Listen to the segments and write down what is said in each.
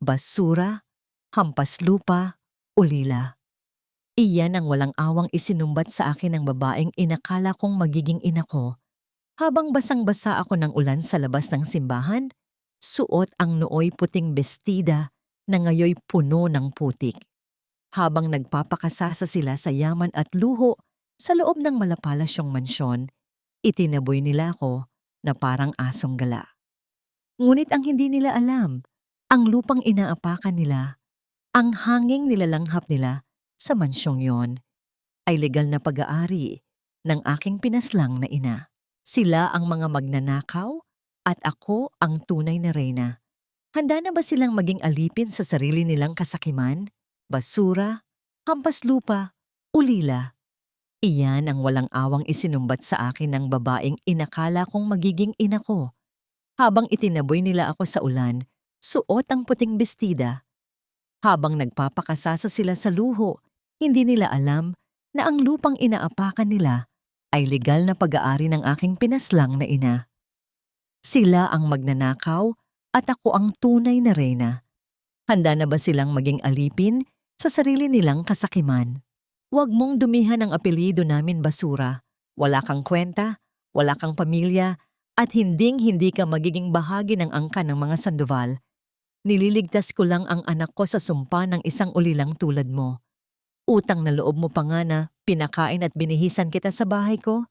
basura, hampas lupa, ulila. Iyan ang walang awang isinumbat sa akin ng babaeng inakala kong magiging ina ko. Habang basang-basa ako ng ulan sa labas ng simbahan, suot ang nooy puting bestida na ngayoy puno ng putik. Habang nagpapakasasa sila sa yaman at luho sa loob ng malapalasyong mansyon, itinaboy nila ako na parang asong gala. Ngunit ang hindi nila alam, ang lupang inaapakan nila, ang hanging nilalanghap nila sa mansyong yon, ay legal na pag-aari ng aking pinaslang na ina. Sila ang mga magnanakaw at ako ang tunay na reyna. Handa na ba silang maging alipin sa sarili nilang kasakiman, basura, hampas lupa, ulila? Iyan ang walang awang isinumbat sa akin ng babaeng inakala kong magiging ina ko. Habang itinaboy nila ako sa ulan, suot ang puting bestida. Habang nagpapakasasa sila sa luho, hindi nila alam na ang lupang inaapakan nila ay legal na pag-aari ng aking pinaslang na ina. Sila ang magnanakaw at ako ang tunay na reyna. Handa na ba silang maging alipin sa sarili nilang kasakiman? Huwag mong dumihan ang apelyido namin basura. Wala kang kwenta, wala kang pamilya, at hinding-hindi ka magiging bahagi ng angkan ng mga Sandoval. Nililigtas ko lang ang anak ko sa sumpa ng isang ulilang tulad mo. Utang na loob mo pa nga na pinakain at binihisan kita sa bahay ko.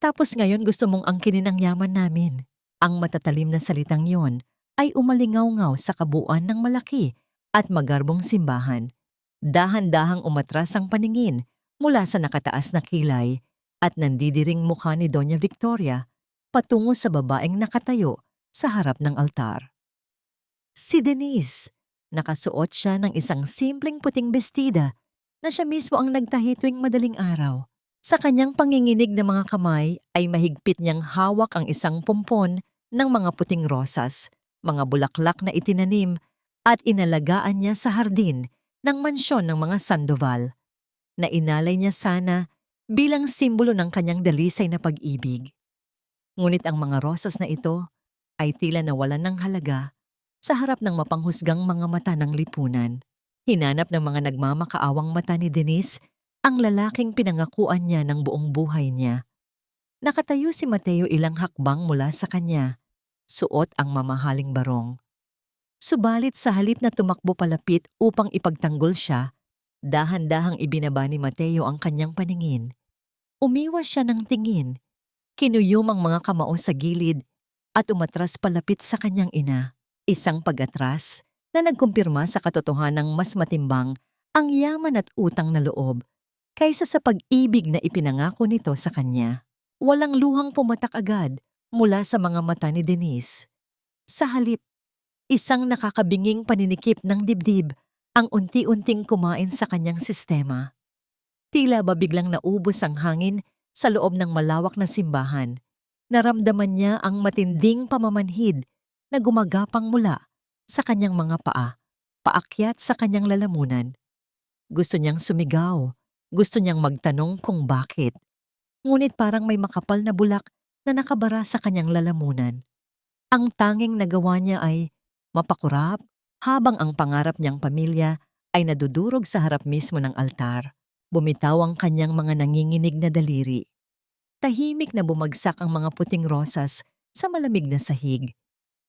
Tapos ngayon gusto mong angkinin ang yaman namin. Ang matatalim na salitang yon ay umalingaw-ngaw sa kabuuan ng malaki at magarbong simbahan. Dahan-dahang umatras ang paningin mula sa nakataas na kilay at nandidiring mukha ni Doña Victoria patungo sa babaeng nakatayo sa harap ng altar. Si Denise. Nakasuot siya ng isang simpleng puting bestida na siya mismo ang nagtahi tuwing madaling araw. Sa kanyang panginginig na mga kamay ay mahigpit niyang hawak ang isang pompon ng mga puting rosas, mga bulaklak na itinanim at inalagaan niya sa hardin ng mansyon ng mga Sandoval, na inalay niya sana bilang simbolo ng kanyang dalisay na pag-ibig. Ngunit ang mga rosas na ito ay tila nawalan ng halaga sa harap ng mapanghusgang mga mata ng lipunan. Hinanap ng mga nagmamakaawang mata ni Denise ang lalaking pinangakuan niya ng buong buhay niya. Nakatayo si Mateo ilang hakbang mula sa kanya, suot ang mamahaling barong. Subalit sa halip na tumakbo palapit upang ipagtanggol siya, dahan-dahang ibinaba ni Mateo ang kanyang paningin. Umiwas siya ng tingin, kinuyom ang mga kamao sa gilid at umatras palapit sa kanyang ina. Isang pag-atras na nagkumpirma sa katotohanang mas matimbang ang yaman at utang na loob kaysa sa pag-ibig na ipinangako nito sa kanya. Walang luhang pumatak agad mula sa mga mata ni Denise. Sa halip, isang nakakabinging paninikip ng dibdib ang unti-unting kumain sa kanyang sistema. Tila ba biglang naubos ang hangin sa loob ng malawak na simbahan. Naramdaman niya ang matinding pamamanhid na gumagapang mula sa kanyang mga paa, paakyat sa kanyang lalamunan. Gusto niyang sumigaw, gusto niyang magtanong kung bakit. Ngunit parang may makapal na bulak na nakabara sa kanyang lalamunan. Ang tanging nagawa niya ay mapakurap habang ang pangarap niyang pamilya ay nadudurog sa harap mismo ng altar. Bumitaw ang kanyang mga nanginginig na daliri. Tahimik na bumagsak ang mga puting rosas sa malamig na sahig.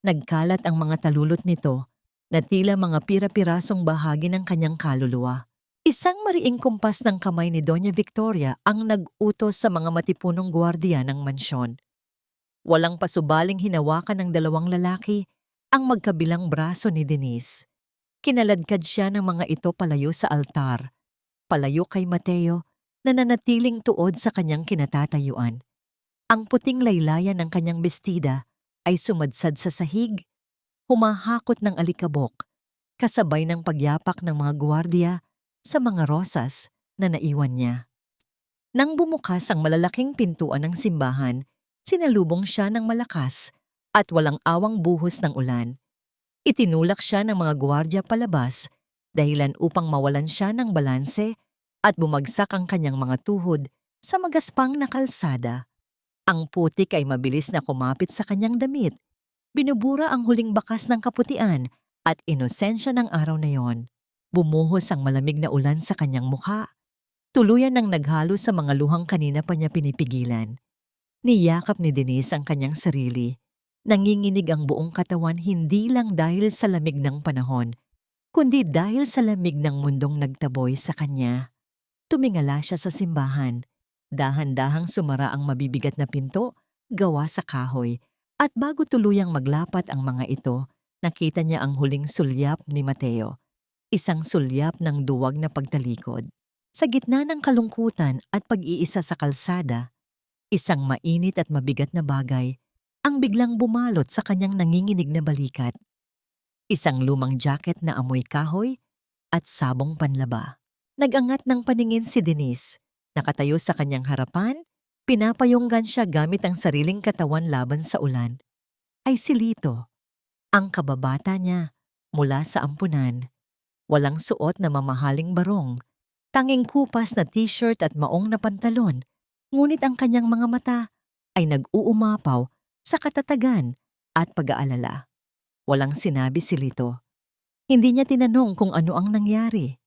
Nagkalat ang mga talulot nito na tila mga pira-pirasong bahagi ng kanyang kaluluwa. Isang mariing kumpas ng kamay ni Doña Victoria ang nag-utos sa mga matipunong gwardiya ng mansyon. Walang pasubaling hinawakan ng dalawang lalaki ang magkabilang braso ni Denise. Kinaladkad siya ng mga ito palayo sa altar, palayo kay Mateo na nanatiling tuod sa kanyang kinatatayuan. Ang puting laylayan ng kanyang bestida ay sumadsad sa sahig, humahakot ng alikabok, kasabay ng pagyapak ng mga gwardiya sa mga rosas na naiwan niya. Nang bumukas ang malalaking pintuan ng simbahan, sinalubong siya ng malakas at walang awang buhos ng ulan. Itinulak siya ng mga gwardiya palabas dahilan upang mawalan siya ng balanse at bumagsak ang kanyang mga tuhod sa magaspang na kalsada. Ang putik ay mabilis na kumapit sa kanyang damit. Binubura ang huling bakas ng kaputian At inosensya ng araw na yon, bumuhos ang malamig na ulan sa kanyang mukha. Tuluyan ng naghalo sa mga luhang kanina pa niya pinipigilan. Niyakap ni Denise ang kanyang sarili. Nanginginig ang buong katawan hindi lang dahil sa lamig ng panahon, kundi dahil sa lamig ng mundong nagtaboy sa kanya. Tumingala siya sa simbahan. Dahan-dahang sumara ang mabibigat na pinto, gawa sa kahoy. At bago tuluyang maglapat ang mga ito, nakita niya ang huling sulyap ni Mateo. Isang sulyap ng duwag na pagtalikod. Sa gitna ng kalungkutan at pag-iisa sa kalsada, isang mainit at mabigat na bagay ang biglang bumalot sa kanyang nanginginig na balikat. Isang lumang jacket na amoy kahoy at sabong panlaba. Nagangat ng paningin si Denise. Nakatayo sa kanyang harapan, pinapayunggan siya gamit ang sariling katawan laban sa ulan. Ay si Lito, ang kababata niya mula sa ampunan. Walang suot na mamahaling barong, tanging kupas na t-shirt at maong na pantalon, ngunit ang kanyang mga mata ay nag-uumapaw sa katatagan at pag-aalala. Walang sinabi si Lito. Hindi niya tinanong kung ano ang nangyari.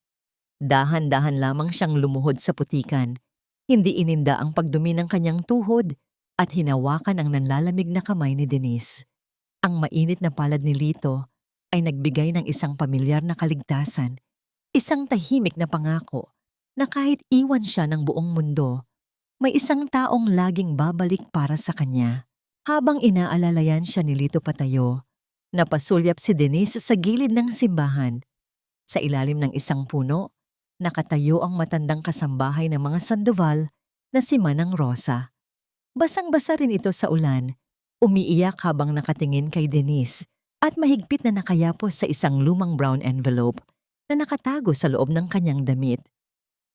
Dahan-dahan lamang siyang lumuhod sa putikan. Hindi ininda ang pagdumi ng kanyang tuhod at hinawakan ang nanlalamig na kamay ni Denise. Ang mainit na palad ni Lito ay nagbigay ng isang pamilyar na kaligtasan, isang tahimik na pangako na kahit iwan siya ng buong mundo, may isang taong laging babalik para sa kanya. Habang inaalalayan siya ni Lito patayo, napasulyap si Denise sa gilid ng simbahan. Sa ilalim ng isang puno, nakatayo ang matandang kasambahay ng mga Sandoval na si Manang Rosa. Basang-basa rin ito sa ulan, umiiyak habang nakatingin kay Denise at mahigpit na nakayapos sa isang lumang brown envelope na nakatago sa loob ng kanyang damit.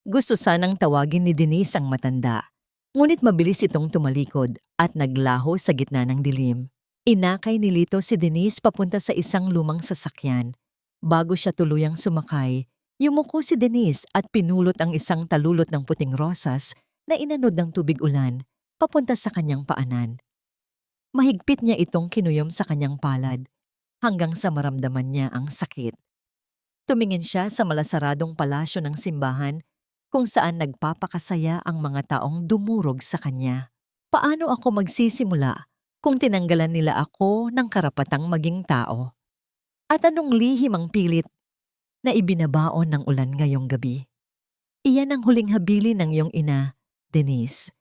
Gusto sanang tawagin ni Denise ang matanda, ngunit mabilis itong tumalikod at naglaho sa gitna ng dilim. Inakay ni Lito si Denise papunta sa isang lumang sasakyan. Bago siya tuluyang sumakay, yumuko si Denise at pinulot ang isang talulot ng puting rosas na inanod ng tubig ulan papunta sa kanyang paanan. Mahigpit niya itong kinuyom sa kanyang palad hanggang sa maramdaman niya ang sakit. Tumingin siya sa malasaradong palasyo ng simbahan kung saan nagpapakasaya ang mga taong dumurog sa kanya. Paano ako magsisimula kung tinanggalan nila ako ng karapatang maging tao? At anong lihim ang pilit na ibinabaon ng ulan ngayong gabi? Iyan ang huling habilin ng iyong ina, Denise.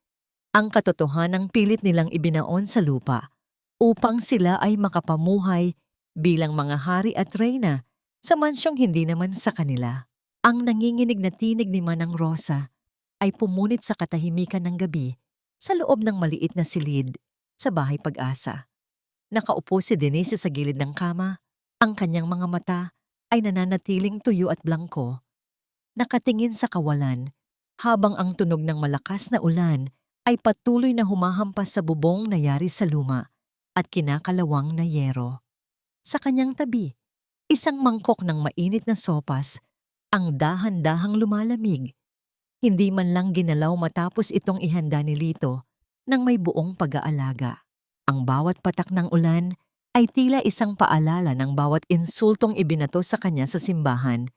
Ang katotohanang pilit nilang ibinaon sa lupa upang sila ay makapamuhay bilang mga hari at reyna sa mansyong hindi naman sa kanila. Ang nanginginig na tinig ni Manang Rosa ay pumunit sa katahimikan ng gabi sa loob ng maliit na silid sa Bahay Pag-asa. Nakaupo si Denise sa gilid ng kama, ang kanyang mga mata ay nananatiling tuyo at blangko. Nakatingin sa kawalan habang ang tunog ng malakas na ulan ay patuloy na humahampas sa bubong na yari sa luma at kinakalawang na yero. Sa kanyang tabi, isang mangkok ng mainit na sopas ang dahan-dahang lumalamig. Hindi man lang ginalaw matapos itong ihanda ni Lito ng may buong pag-aalaga. Ang bawat patak ng ulan ay tila isang paalala ng bawat insultong ibinato sa kanya sa simbahan,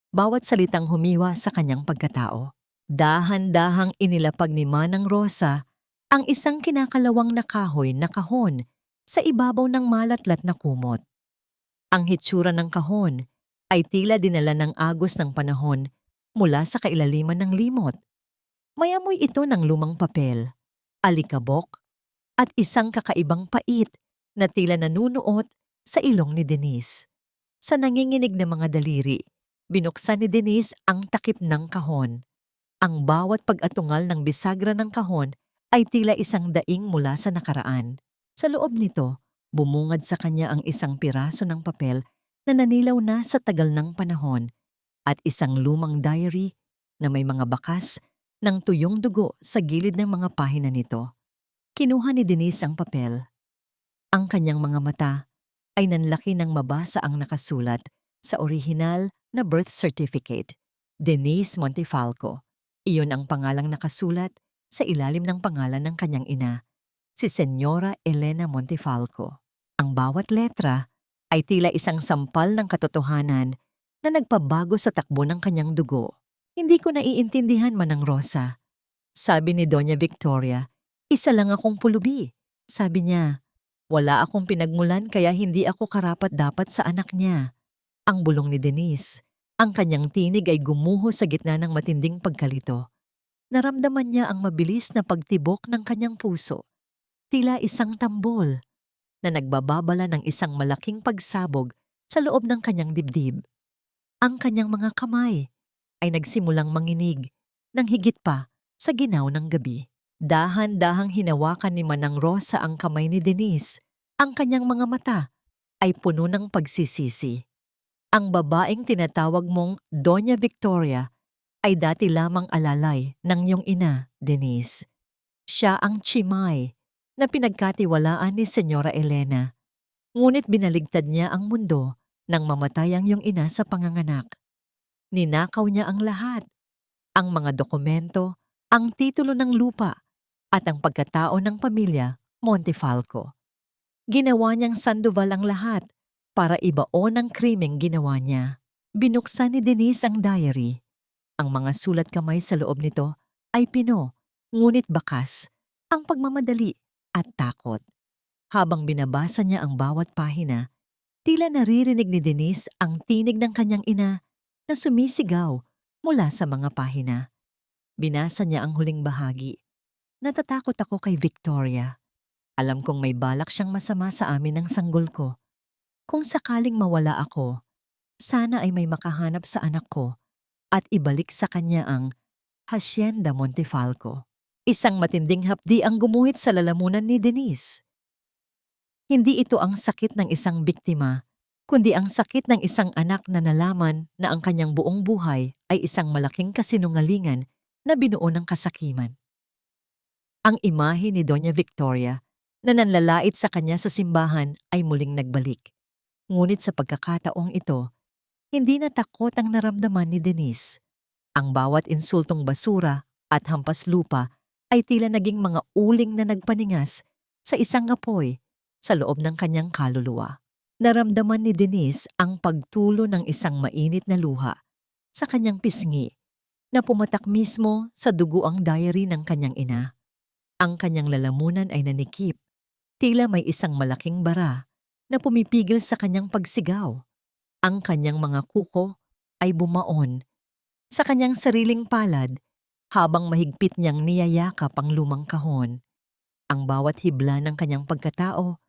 bawat salitang humiwa sa kanyang pagkatao. Dahan-dahang inilapag ni Manang Rosa ang isang kinakalawang na kahoy na kahon sa ibabaw ng malatlat na kumot. Ang hitsura ng kahon ay tila dinala ng agos ng panahon mula sa kailaliman ng limot. May amoy ito ng lumang papel, alikabok, at isang kakaibang pait na tila nanunuot sa ilong ni Denise. Sa nanginginig na mga daliri, binuksan ni Denise ang takip ng kahon. Ang bawat pag-atungal ng bisagra ng kahon ay tila isang daing mula sa nakaraan. Sa loob nito, bumungad sa kanya ang isang piraso ng papel na nanilaw na sa tagal ng panahon at isang lumang diary na may mga bakas ng tuyong dugo sa gilid ng mga pahina nito. Kinuha ni Denise ang papel. Ang kanyang mga mata ay nanlaki nang mabasa ang nakasulat sa orihinal na birth certificate, Denise Montefalco. Iyon ang pangalang nakasulat sa ilalim ng pangalan ng kanyang ina, si Senyora Elena Montefalco. Ang bawat letra ay tila isang sampal ng katotohanan na nagpabago sa takbo ng kanyang dugo. Hindi ko naiintindihan, Manang Rosa. Sabi ni Doña Victoria, isa lang akong pulubi. Sabi niya, wala akong pinagmulan kaya hindi ako karapat-dapat sa anak niya. Ang bulong ni Denise. Ang kanyang tinig ay gumuho sa gitna ng matinding pagkalito. Naramdaman niya ang mabilis na pagtibok ng kanyang puso. Tila isang tambol na nagbababala ng isang malaking pagsabog sa loob ng kanyang dibdib. Ang kanyang mga kamay ay nagsimulang manginig ng higit pa sa ginaw ng gabi. Dahan-dahang hinawakan ni Manang Rosa ang kamay ni Denise. Ang kanyang mga mata ay puno ng pagsisisi. Ang babaeng tinatawag mong Doña Victoria ay dati lamang alalay ng iyong ina, Denise. Siya ang Chimay na pinagkatiwalaan ni Senyora Elena. Ngunit binaligtad niya ang mundo nang mamatay ang iyong ina sa panganganak. Ninakaw niya ang lahat, ang mga dokumento, ang titulo ng lupa, at ang pagkatao ng pamilya Montefalco. Ginawa niyang Sandoval ang lahat para ibaon ang krimeng ginawa niya. Binuksan ni Denise ang diary. Ang mga sulat kamay sa loob nito ay pino, ngunit bakas, ang pagmamadali at takot. Habang binabasa niya ang bawat pahina, tila naririnig ni Denise ang tinig ng kanyang ina na sumisigaw mula sa mga pahina. Binasa niya ang huling bahagi. Natatakot ako kay Victoria. Alam kong may balak siyang masama sa amin ng sanggol ko. Kung sakaling mawala ako, sana ay may makahanap sa anak ko at ibalik sa kanya ang Hacienda Montefalco. Isang matinding hapdi ang gumuhit sa lalamunan ni Denise. Hindi ito ang sakit ng isang biktima, kundi ang sakit ng isang anak na nalaman na ang kanyang buong buhay ay isang malaking kasinungalingan na binuo ng kasakiman. Ang imahe ni Doña Victoria na nanlalait sa kanya sa simbahan ay muling nagbalik. Ngunit sa pagkakataong ito, hindi na takot ang naramdaman ni Denise. Ang bawat insultong basura at hampas lupa ay tila naging mga uling na nagpaningas sa isang apoy sa loob ng kanyang kaluluwa. Naramdaman ni Denise ang pagtulo ng isang mainit na luha sa kanyang pisngi na pumatak mismo sa dugo ang diary ng kanyang ina. Ang kanyang lalamunan ay nanikip, tila may isang malaking bara na pumipigil sa kanyang pagsigaw. Ang kanyang mga kuko ay bumaon sa kanyang sariling palad habang mahigpit niyang niyayakap ang lumang kahon. Ang bawat hibla ng kanyang pagkatao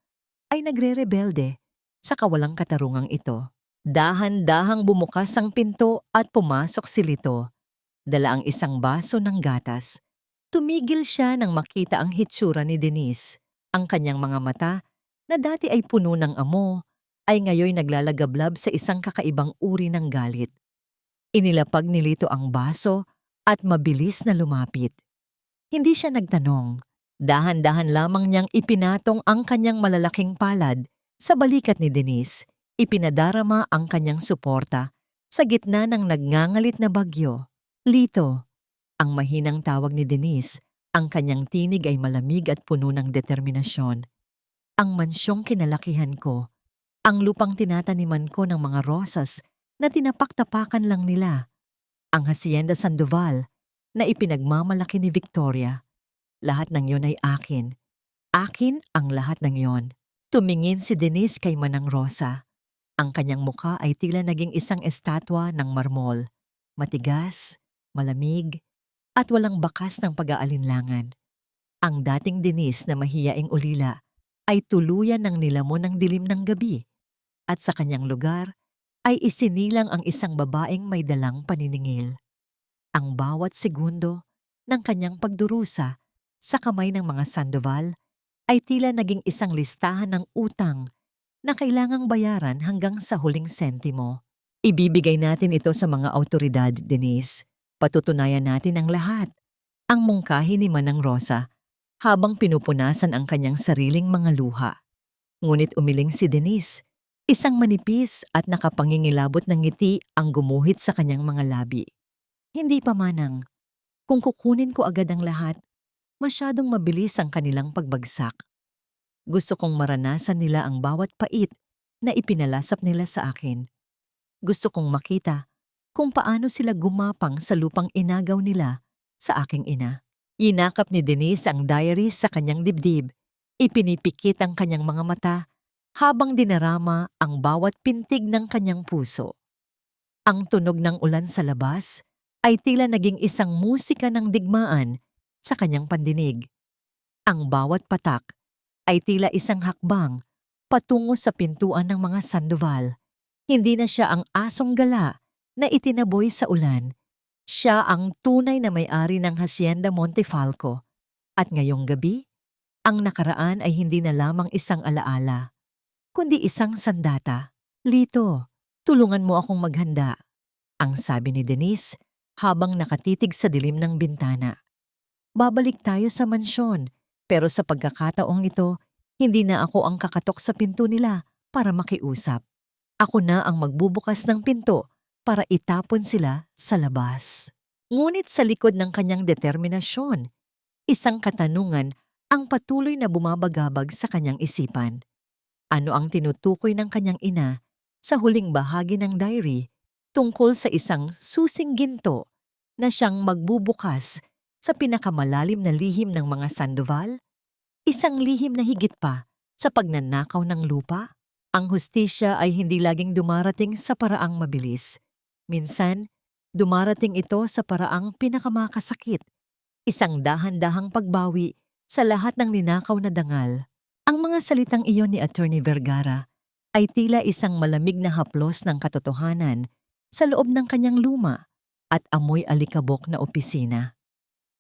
ay nagre-rebelde sa kawalang katarungang ito. Dahan-dahang bumukas ang pinto at pumasok si Lito. Dala ang isang baso ng gatas. Tumigil siya nang makita ang hitsura ni Denise. Ang kanyang mga mata na dati ay puno ng amo, ay ngayon naglalagablab sa isang kakaibang uri ng galit. Inilapag ni Lito ang baso at mabilis na lumapit. Hindi siya nagtanong. Dahan-dahan lamang niyang ipinatong ang kanyang malalaking palad sa balikat ni Denise. Ipinadarama ang kanyang suporta sa gitna ng nagngangalit na bagyo. Lito, ang mahinang tawag ni Denise, ang kanyang tinig ay malamig at puno ng determinasyon. Ang mansyong kinalakihan ko, ang lupang tinataniman ko ng mga rosas na tinapak-tapakan lang nila, ang Hacienda Sandoval na ipinagmamalaki ni Victoria. Lahat ng yon ay akin. Akin ang lahat ng yon. Tumingin si Denise kay Manang Rosa. Ang kanyang muka ay tila naging isang estatwa ng marmol. Matigas, malamig, at walang bakas ng pag-aalinlangan. Ang dating Denise na mahiyaing ulila ay tuluyan ng nilamon ng dilim ng gabi at sa kanyang lugar ay isinilang ang isang babaeng may dalang paniningil. Ang bawat segundo ng kanyang pagdurusa sa kamay ng mga Sandoval ay tila naging isang listahan ng utang na kailangang bayaran hanggang sa huling sentimo. Ibibigay natin ito sa mga awtoridad, Denise. Patutunayan natin ang lahat. Ang mungkahi ni Manang Rosa habang pinupunasan ang kanyang sariling mga luha. Ngunit umiling si Denise. Isang manipis at nakapangingilabot ng ngiti ang gumuhit sa kanyang mga labi. Hindi pa, Manang. Kung kukunin ko agad ang lahat, masyadong mabilis ang kanilang pagbagsak. Gusto kong maranasan nila ang bawat pait na ipinalasap nila sa akin. Gusto kong makita kung paano sila gumapang sa lupang inagaw nila sa aking ina. Inakap ni Denise ang diary sa kanyang dibdib. Ipinipikit ang kanyang mga mata habang dinarama ang bawat pintig ng kanyang puso. Ang tunog ng ulan sa labas ay tila naging isang musika ng digmaan sa kanyang pandinig. Ang bawat patak ay tila isang hakbang patungo sa pintuan ng mga Sandoval. Hindi na siya ang asong gala na itinaboy sa ulan. Siya ang tunay na may-ari ng Hacienda Montefalco. At ngayong gabi, ang nakaraan ay hindi na lamang isang alaala, kundi isang sandata. Lito, tulungan mo akong maghanda, ang sabi ni Denise habang nakatitig sa dilim ng bintana. Babalik tayo sa mansyon, pero sa pagkakataong ito, hindi na ako ang kakatok sa pinto nila para makiusap. Ako na ang magbubukas ng pinto para itapon sila sa labas. Ngunit sa likod ng kanyang determinasyon, isang katanungan ang patuloy na bumabagabag sa kanyang isipan. Ano ang tinutukoy ng kanyang ina sa huling bahagi ng diary tungkol sa isang susing ginto na siyang magbubukas sa pinakamalalim na lihim ng mga Sandoval? Isang lihim na higit pa sa pagnanakaw ng lupa? Ang hustisya ay hindi laging dumarating sa paraang mabilis. Minsan, dumarating ito sa paraang pinakamakasakit, isang dahan-dahang pagbawi sa lahat ng ninakaw na dangal. Ang mga salitang iyon ni Attorney Vergara ay tila isang malamig na haplos ng katotohanan sa loob ng kanyang luma at amoy alikabok na opisina.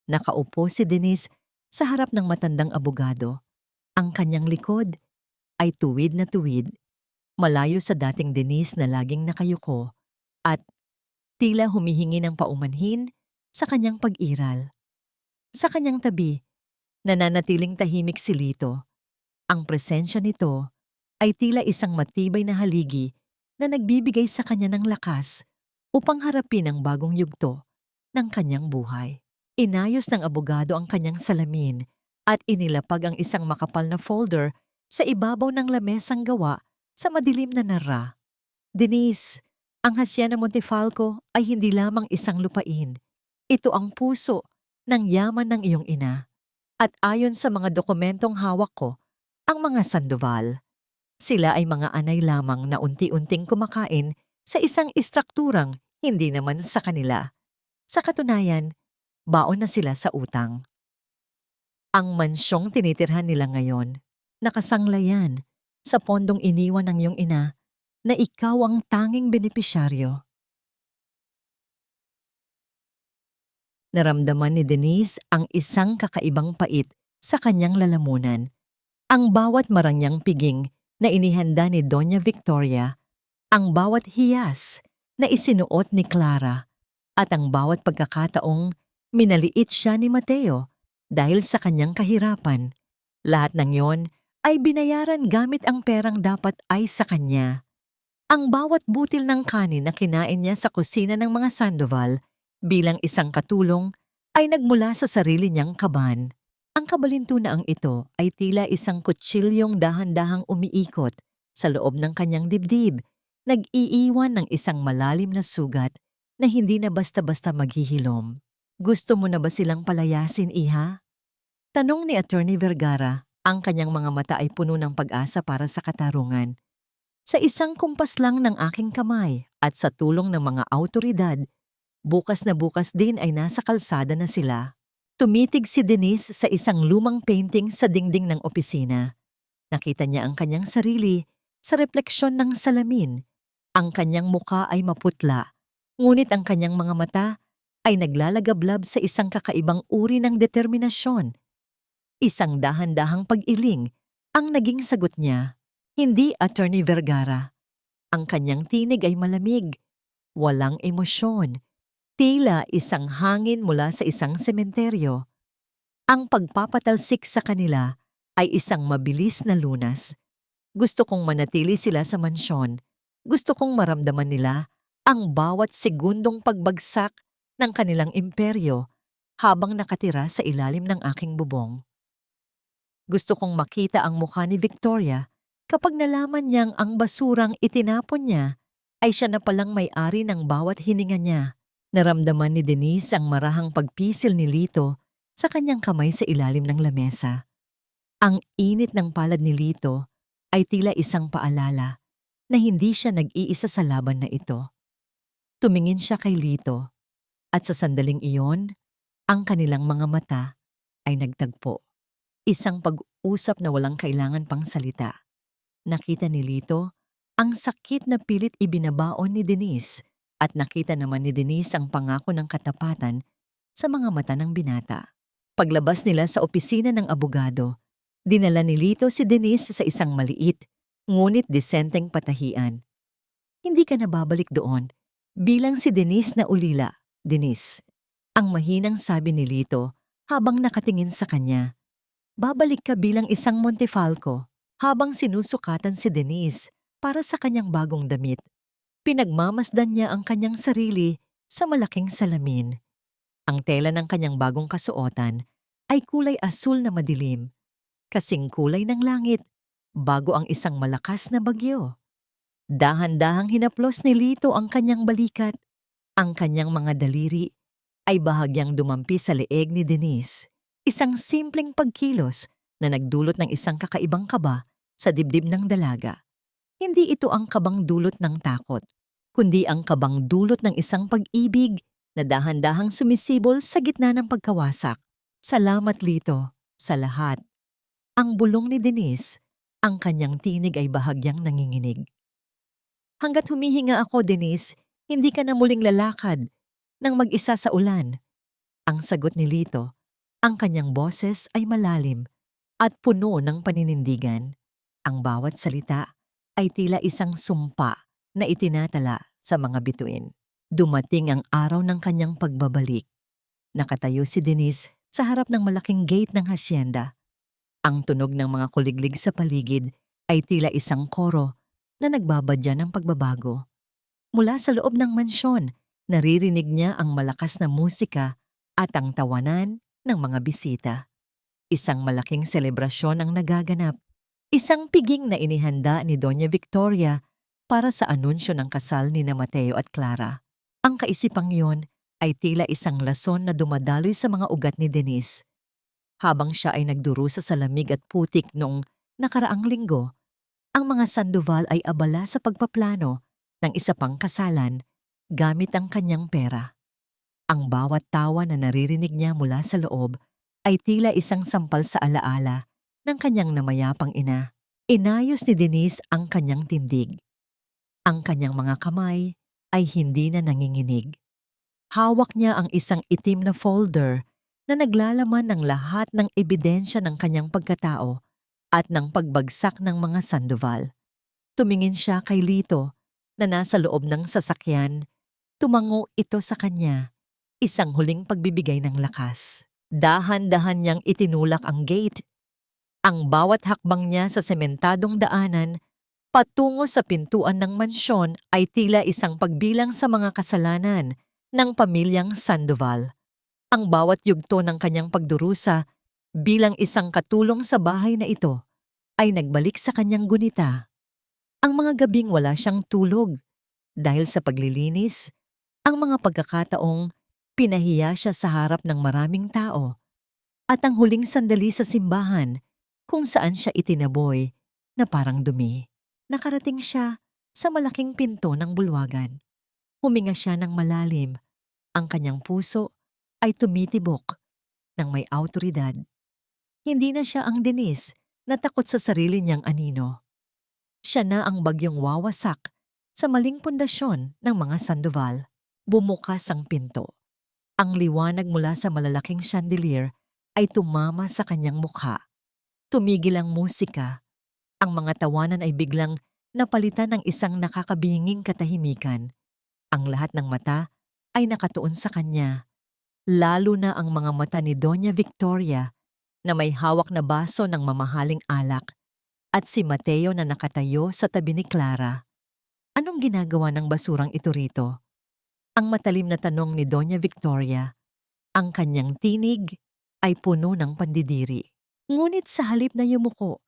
Nakaupo si Denise sa harap ng matandang abogado. Ang kanyang likod ay tuwid na tuwid, malayo sa dating Denise na laging nakayuko at tila humihingi ng paumanhin sa kanyang pag-iral. Sa kanyang tabi, nananatiling tahimik si Lito. Ang presensya nito ay tila isang matibay na haligi na nagbibigay sa kanya ng lakas upang harapin ang bagong yugto ng kanyang buhay. Inayos ng abogado ang kanyang salamin at inilapag ang isang makapal na folder sa ibabaw ng lamesang gawa sa madilim na nara. Denise, ang Hacienda Montefalco ay hindi lamang isang lupain. Ito ang puso ng yaman ng iyong ina. At ayon sa mga dokumentong hawak ko, ang mga Sandoval, sila ay mga anay lamang na unti-unting kumakain sa isang istrukturang hindi naman sa kanila. Sa katunayan, baon na sila sa utang. Ang mansyong tinitirhan nila ngayon, nakasanglayan sa pondong iniwan ng iyong ina na ikaw ang tanging benepisyaryo. Naramdaman ni Denise ang isang kakaibang pait sa kanyang lalamunan. Ang bawat marangyang piging na inihanda ni Doña Victoria, ang bawat hiyas na isinuot ni Clara, at ang bawat pagkakataong minaliit siya ni Mateo dahil sa kanyang kahirapan. Lahat ng yon ay binayaran gamit ang perang dapat ay sa kanya. Ang bawat butil ng kanin na kinain niya sa kusina ng mga Sandoval bilang isang katulong ay nagmula sa sarili niyang kaban. Ang kabalintunaang ito ay tila isang kutsilyong dahan-dahang umiikot sa loob ng kanyang dibdib, nag-iiwan ng isang malalim na sugat na hindi na basta-basta maghihilom. Gusto mo na ba silang palayasin, iha? Tanong ni Attorney Vergara. Ang kanyang mga mata ay puno ng pag-asa para sa katarungan. Sa isang kumpas lang ng aking kamay at sa tulong ng mga awtoridad, bukas na bukas din ay nasa kalsada na sila. Tumitig si Denise sa isang lumang painting sa dingding ng opisina. Nakita niya ang kanyang sarili sa refleksyon ng salamin. Ang kanyang muka ay maputla, ngunit ang kanyang mga mata ay naglalagablab sa isang kakaibang uri ng determinasyon. Isang dahan-dahang pag-iling ang naging sagot niya. Hindi Attorney Vergara. Ang kanyang tinig ay malamig, walang emosyon, tila isang hangin mula sa isang sementeryo. Ang pagpapatalsik sa kanila ay isang mabilis na lunas. Gusto kong manatili sila sa mansyon. Gusto kong maramdaman nila ang bawat segundong pagbagsak ng kanilang imperyo habang nakatira sa ilalim ng aking bubong. Gusto kong makita ang mukha ni Victoria Kapag nalaman niyang ang basurang itinapon niya ay siya na palang may-ari ng bawat hininga niya, naramdaman ni Denise ang marahang pagpisil ni Lito sa kanyang kamay sa ilalim ng lamesa. Ang init ng palad ni Lito ay tila isang paalala na hindi siya nag-iisa sa laban na ito. Tumingin siya kay Lito at sa sandaling iyon, ang kanilang mga mata ay nagtagpo. Isang pag-usap na walang kailangan pang salita. Nakita ni Lito ang sakit na pilit ibinabaon ni Denise at nakita naman ni Denise ang pangako ng katapatan sa mga mata ng binata. Paglabas nila sa opisina ng abogado, dinala ni Lito si Denise sa isang maliit, ngunit disenteng patahian. Hindi ka na babalik doon bilang si Denise na ulila, Denise. Ang mahinang sabi ni Lito habang nakatingin sa kanya. Babalik ka bilang isang Montefalco habang sinusukatan si Denise para sa kanyang bagong damit. Pinagmamasdan niya ang kanyang sarili sa malaking salamin. Ang tela ng kanyang bagong kasuotan ay kulay asul na madilim, kasing kulay ng langit, bago ang isang malakas na bagyo. Dahan-dahang hinaplos ni Lito ang kanyang balikat. Ang kanyang mga daliri ay bahagyang dumampi sa leeg ni Denise. Isang simpleng pagkilos na nagdulot ng isang kakaibang kaba sa dibdib ng dalaga. Hindi ito ang kabang dulot ng takot, kundi ang kabang dulot ng isang pag-ibig na dahan-dahang sumisibol sa gitna ng pagkawasak. Salamat, Lito, sa lahat. Ang bulong ni Denise, ang kanyang tinig ay bahagyang nanginginig. Hanggat humihinga ako, Denise, hindi ka na muling lalakad nang mag-isa sa ulan. Ang sagot ni Lito, ang kanyang boses ay malalim at puno ng paninindigan. Ang bawat salita ay tila isang sumpa na itinatala sa mga bituin. Dumating ang araw ng kanyang pagbabalik. Nakatayo si Denise sa harap ng malaking gate ng hasyenda. Ang tunog ng mga kuliglig sa paligid ay tila isang koro na nagbabadya ng pagbabago. Mula sa loob ng mansyon, naririnig niya ang malakas na musika at ang tawanan ng mga bisita. Isang malaking selebrasyon ang nagaganap. Isang piging na inihanda ni Doña Victoria para sa anunsyo ng kasal ni Mateo at Clara. Ang kaisipang yon ay tila isang lason na dumadaloy sa mga ugat ni Denise. Habang siya ay nagdurusa sa lamig at putik noong nakaraang linggo, ang mga Sandoval ay abala sa pagpaplano ng isa pang kasalan gamit ang kanyang pera. Ang bawat tawa na naririnig niya mula sa loob ay tila isang sampal sa alaala ng kanyang namayapang ina. Inayos ni Denise ang kanyang tindig. Ang kanyang mga kamay ay hindi na nanginginig. Hawak niya ang isang itim na folder na naglalaman ng lahat ng ebidensya ng kanyang pagkatao at ng pagbagsak ng mga Sandoval. Tumingin siya kay Lito na nasa loob ng sasakyan. Tumango ito sa kanya. Isang huling pagbibigay ng lakas. Dahan-dahan niyang itinulak ang gate. Ang bawat hakbang niya sa sementadong daanan patungo sa pintuan ng mansyon ay tila isang pagbilang sa mga kasalanan ng pamilyang Sandoval. Ang bawat yugto ng kanyang pagdurusa bilang isang katulong sa bahay na ito ay nagbalik sa kanyang gunita. Ang mga gabing wala siyang tulog dahil sa paglilinis, ang mga pagkakataong pinahiya siya sa harap ng maraming tao, at ang huling sandali sa simbahan kung saan siya itinaboy na parang dumi. Nakarating siya sa malaking pinto ng bulwagan. Huminga siya ng malalim. Ang kanyang puso ay tumitibok ng may awtoridad. Hindi na siya ang Denise na takot sa sarili niyang anino. Siya na ang bagyong wawasak sa maling pundasyon ng mga Sandoval. Bumukas ang pinto. Ang liwanag mula sa malalaking chandelier ay tumama sa kanyang mukha. Tumigil ang musika. Ang mga tawanan ay biglang napalitan ng isang nakakabinging katahimikan. Ang lahat ng mata ay nakatuon sa kanya, lalo na ang mga mata ni Doña Victoria na may hawak na baso ng mamahaling alak at si Mateo na nakatayo sa tabi ni Clara. Anong ginagawa ng basurang ito rito? Ang matalim na tanong ni Doña Victoria. Ang kanyang tinig ay puno ng pandidiri. Ngunit sa halip na yumuko,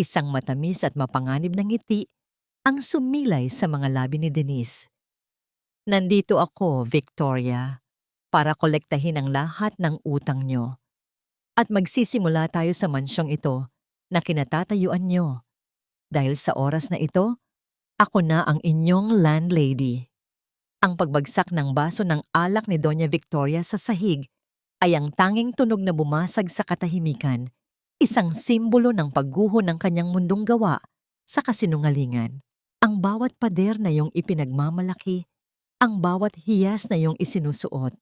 Isang matamis at mapanganib na ngiti ang sumilay sa mga labi ni Denise. Nandito ako, Victoria, para kolektahin ang lahat ng utang nyo. At magsisimula tayo sa mansyong ito na kinatatayuan nyo. Dahil sa oras na ito, ako na ang inyong landlady. Ang pagbagsak ng baso ng alak ni Doña Victoria sa sahig ay ang tanging tunog na bumasag sa katahimikan, isang simbolo ng pagguho ng kanyang mundong gawa sa kasinungalingan. Ang bawat pader na iyong ipinagmamalaki, ang bawat hiyas na iyong isinusuot,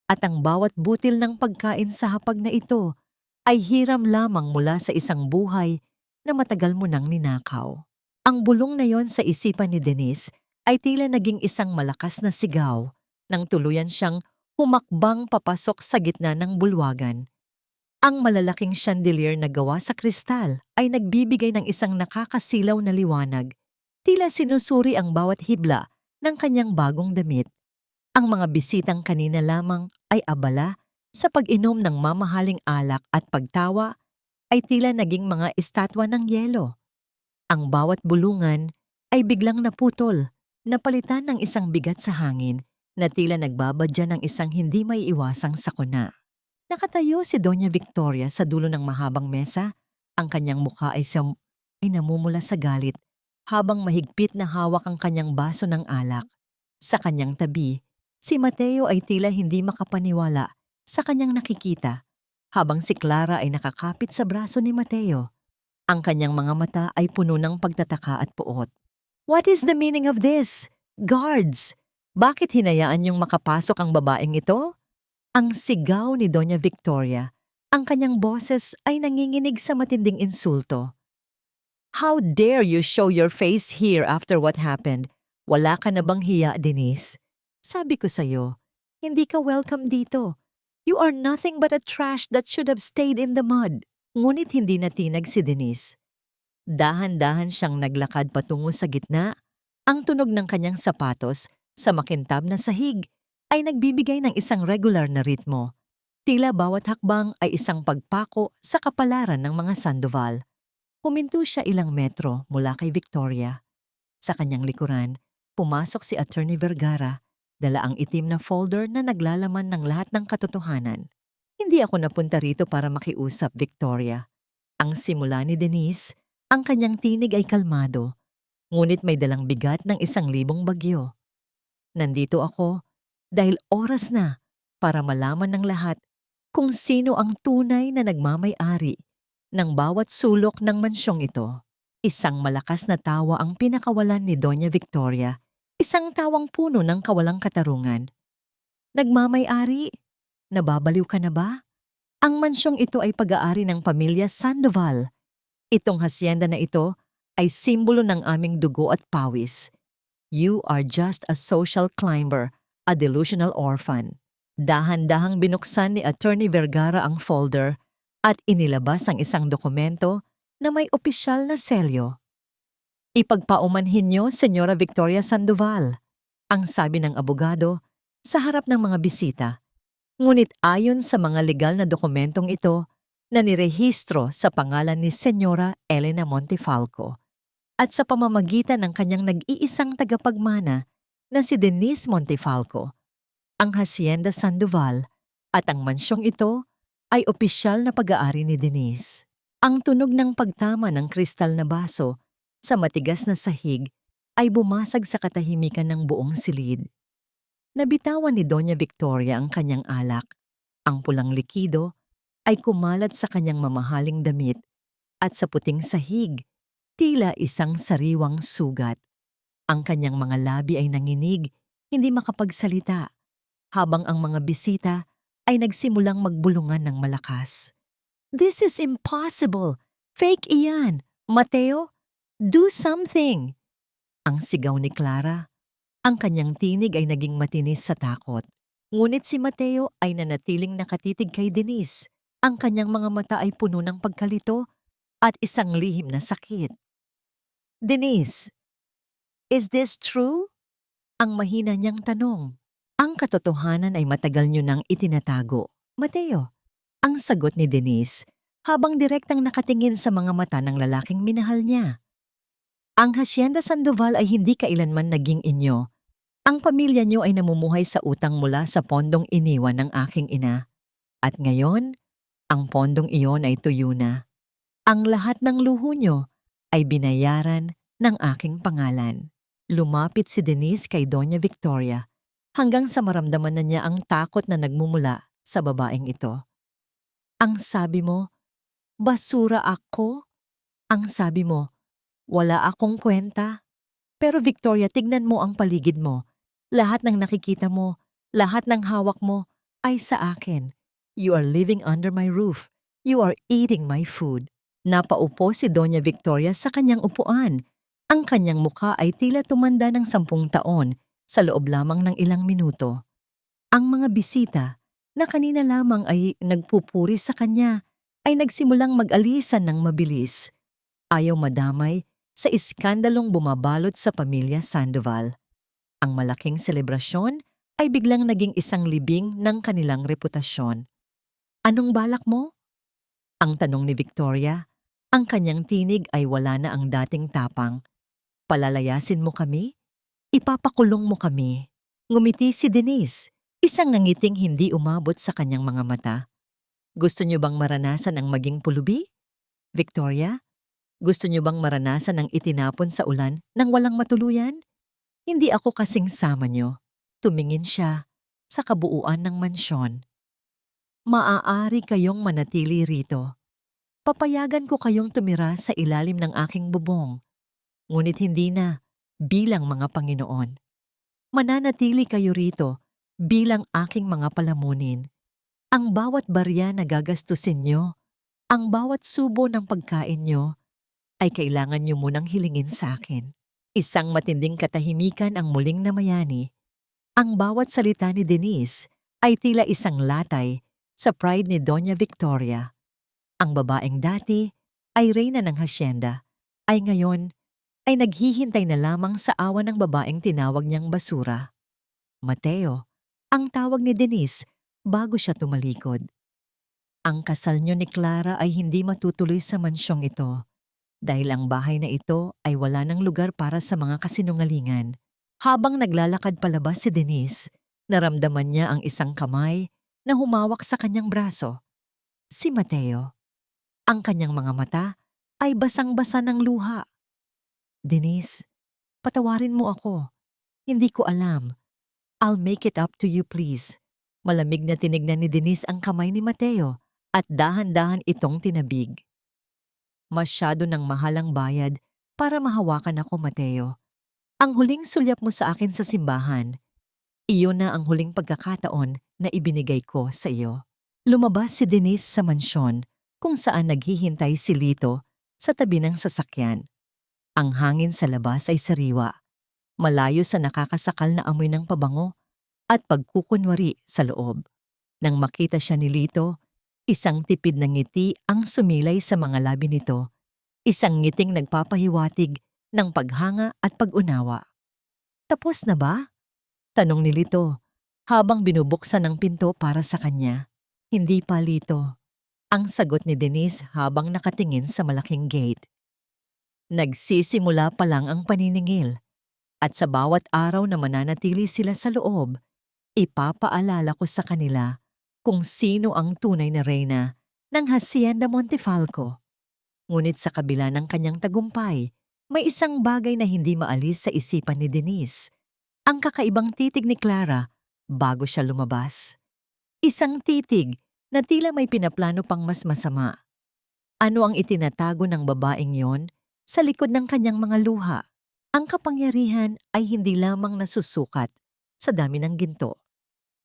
at ang bawat butil ng pagkain sa hapag na ito ay hiram lamang mula sa isang buhay na matagal mo nang ninakaw. Ang bulong na yon sa isipan ni Denise ay tila naging isang malakas na sigaw nang tuluyan siyang humakbang papasok sa gitna ng bulwagan. Ang malalaking chandelier na gawa sa kristal ay nagbibigay ng isang nakakasilaw na liwanag, tila sinusuri ang bawat hibla ng kanyang bagong damit. Ang mga bisitang kanina lamang ay abala sa pag-inom ng mamahaling alak at pagtawa ay tila naging mga estatwa ng yelo. Ang bawat bulungan ay biglang naputol, napalitan ng isang bigat sa hangin na tila nagbabadya ng isang hindi maiiwasang sakuna. Nakatayo si Doña Victoria sa dulo ng mahabang mesa, ang kanyang mukha ay namumula sa galit habang mahigpit na hawak ang kanyang baso ng alak. Sa kanyang tabi, si Mateo ay tila hindi makapaniwala sa kanyang nakikita, habang si Clara ay nakakapit sa braso ni Mateo. Ang kanyang mga mata ay puno ng pagtataka at puot. What is the meaning of this? Guards! Bakit hinayaan niyong makapasok ang babaeng ito? Ang sigaw ni Doña Victoria, ang kanyang boses ay nanginginig sa matinding insulto. How dare you show your face here after what happened? Wala ka na bang hiya, Denise? Sabi ko sa'yo, hindi ka welcome dito. You are nothing but a trash that should have stayed in the mud. Ngunit hindi natinag si Denise. Dahan-dahan siyang naglakad patungo sa gitna. Ang tunog ng kanyang sapatos sa makintab na sahig ay nagbibigay ng isang regular na ritmo. Tila bawat hakbang ay isang pagpako sa kapalaran ng mga Sandoval. Huminto siya ilang metro mula kay Victoria. Sa kanyang likuran, pumasok si Attorney Vergara, dala ang itim na folder na naglalaman ng lahat ng katotohanan. Hindi ako napunta rito para makiusap, Victoria. Ang simula ni Denise, ang kanyang tinig ay kalmado, ngunit may dalang bigat ng 1,000 bagyo. Nandito ako dahil oras na para malaman ng lahat kung sino ang tunay na nagmamay-ari ng bawat sulok ng mansyong ito. Isang malakas na tawa ang pinakawalan ni Doña Victoria, isang tawang puno ng kawalang katarungan. Nagmamay-ari? Nababaliw ka na ba? Ang mansyong ito ay pag-aari ng pamilya Sandoval. Itong hasyenda na ito ay simbolo ng aming dugo at pawis. You are just a social climber, a delusional orphan. Dahan-dahang binuksan ni Attorney Vergara ang folder at inilabas ang isang dokumento na may opisyal na selyo. Ipagpaumanhin niyo, Señora Victoria Sandoval, ang sabi ng abogado sa harap ng mga bisita. Ngunit ayon sa mga legal na dokumentong ito na nirehistro sa pangalan ni Señora Elena Montefalco at sa pamamagitan ng kanyang nag-iisang tagapagmana na si Denise Montefalco, ang Hacienda Sandoval at ang mansyong ito ay opisyal na pag-aari ni Denise. Ang tunog ng pagtama ng kristal na baso sa matigas na sahig ay bumasag sa katahimikan ng buong silid. Nabitawan ni Doña Victoria ang kanyang alak. Ang pulang likido ay kumalat sa kanyang mamahaling damit at sa puting sahig, tila isang sariwang sugat. Ang kanyang mga labi ay nanginig, hindi makapagsalita, habang ang mga bisita ay nagsimulang magbulungan ng malakas. This is impossible! Fake iyan! Mateo, do something! Ang sigaw ni Clara. Ang kanyang tinig ay naging matinis sa takot. Ngunit si Mateo ay nanatiling nakatitig kay Denise. Ang kanyang mga mata ay puno ng pagkalito at isang lihim na sakit. Denise, is this true? Ang mahina niyang tanong. Ang katotohanan ay matagal niyo nang itinatago. Mateo, ang sagot ni Denise habang direktang nakatingin sa mga mata ng lalaking minahal niya. Ang Hacienda Sandoval ay hindi kailanman naging inyo. Ang pamilya niyo ay namumuhay sa utang mula sa pondong iniwan ng aking ina. At ngayon, ang pondong iyon ay tuyo na. Ang lahat ng luho niyo ay binayaran ng aking pangalan. Lumapit si Denise kay Doña Victoria hanggang sa maramdaman na niya ang takot na nagmumula sa babaeng ito. Ang sabi mo, basura ako? Ang sabi mo, wala akong kwenta? Pero Victoria, tignan mo ang paligid mo. Lahat ng nakikita mo, lahat ng hawak mo ay sa akin. You are living under my roof. You are eating my food. Napaupo si Doña Victoria sa kanyang upuan. Ang kanyang mukha ay tila tumanda ng 10 taon sa loob lamang ng ilang minuto. Ang mga bisita na kanina lamang ay nagpupuri sa kanya ay nagsimulang mag-alisan ng mabilis. Ayaw madamay sa iskandalong bumabalot sa pamilya Sandoval. Ang malaking selebrasyon ay biglang naging isang libing ng kanilang reputasyon. Anong balak mo? Ang tanong ni Victoria. Ang kanyang tinig ay wala na ang dating tapang. Palalayasin mo kami? Ipapakulong mo kami? Ngumiti si Denise, isang ngangiting hindi umabot sa kanyang mga mata. Gusto niyo bang maranasan ang maging pulubi? Victoria, gusto niyo bang maranasan ang itinapon sa ulan nang walang matuluyan? Hindi ako kasing sama niyo. Tumingin siya sa kabuuan ng mansyon. Maaari kayong manatili rito. Papayagan ko kayong tumira sa ilalim ng aking bubong. Ngunit hindi na bilang mga Panginoon. Mananatili kayo rito bilang aking mga palamunin. Ang bawat barya na gagastusin nyo, ang bawat subo ng pagkain nyo, ay kailangan nyo munang hilingin sa akin. Isang matinding katahimikan ang muling namayani. Ang bawat salita ni Denise ay tila isang latay sa pride ni Doña Victoria. Ang babaeng dati ay reyna ng hacienda, ay ngayon ay naghihintay na lamang sa awa ng babaeng tinawag niyang basura. Mateo, ang tawag ni Denise bago siya tumalikod. Ang kasal niyo ni Clara ay hindi matutuloy sa mansyong ito. Dahil ang bahay na ito ay wala ng lugar para sa mga kasinungalingan. Habang naglalakad palabas si Denise, naramdaman niya ang isang kamay na humawak sa kanyang braso. Si Mateo. Ang kanyang mga mata ay basang-basa ng luha. Denise, patawarin mo ako. Hindi ko alam. I'll make it up to you, please. Malamig na tinignan ni Denise ang kamay ni Mateo at dahan-dahan itong tinabig. Masyado ng mahalang bayad para mahawakan ako, Mateo. Ang huling sulyap mo sa akin sa simbahan, iyon na ang huling pagkakataon na ibinigay ko sa iyo. Lumabas si Denise sa mansyon kung saan naghihintay si Lito sa tabi ng sasakyan. Ang hangin sa labas ay sariwa, malayo sa nakakasakal na amoy ng pabango at pagkukunwari sa loob. Nang makita siya ni Lito, isang tipid na ngiti ang sumilay sa mga labi nito, isang ngiting nagpapahiwatig ng paghanga at pag-unawa. Tapos na ba? Tanong ni Lito, habang binubuksan ang pinto para sa kanya. Hindi pa, Lito. Ang sagot ni Denise habang nakatingin sa malaking gate. Nagsisimula pa lang ang paniningil, at sa bawat araw na mananatili sila sa loob, ipapaalala ko sa kanila kung sino ang tunay na reyna ng Hacienda Montefalco. Ngunit sa kabila ng kanyang tagumpay, may isang bagay na hindi maalis sa isipan ni Denise. Ang kakaibang titig ni Clara bago siya lumabas. Isang titig na tila may pinaplano pang mas masama. Ano ang itinatago ng babaeng yon sa likod ng kanyang mga luha? Ang kapangyarihan ay hindi lamang nasusukat sa dami ng ginto,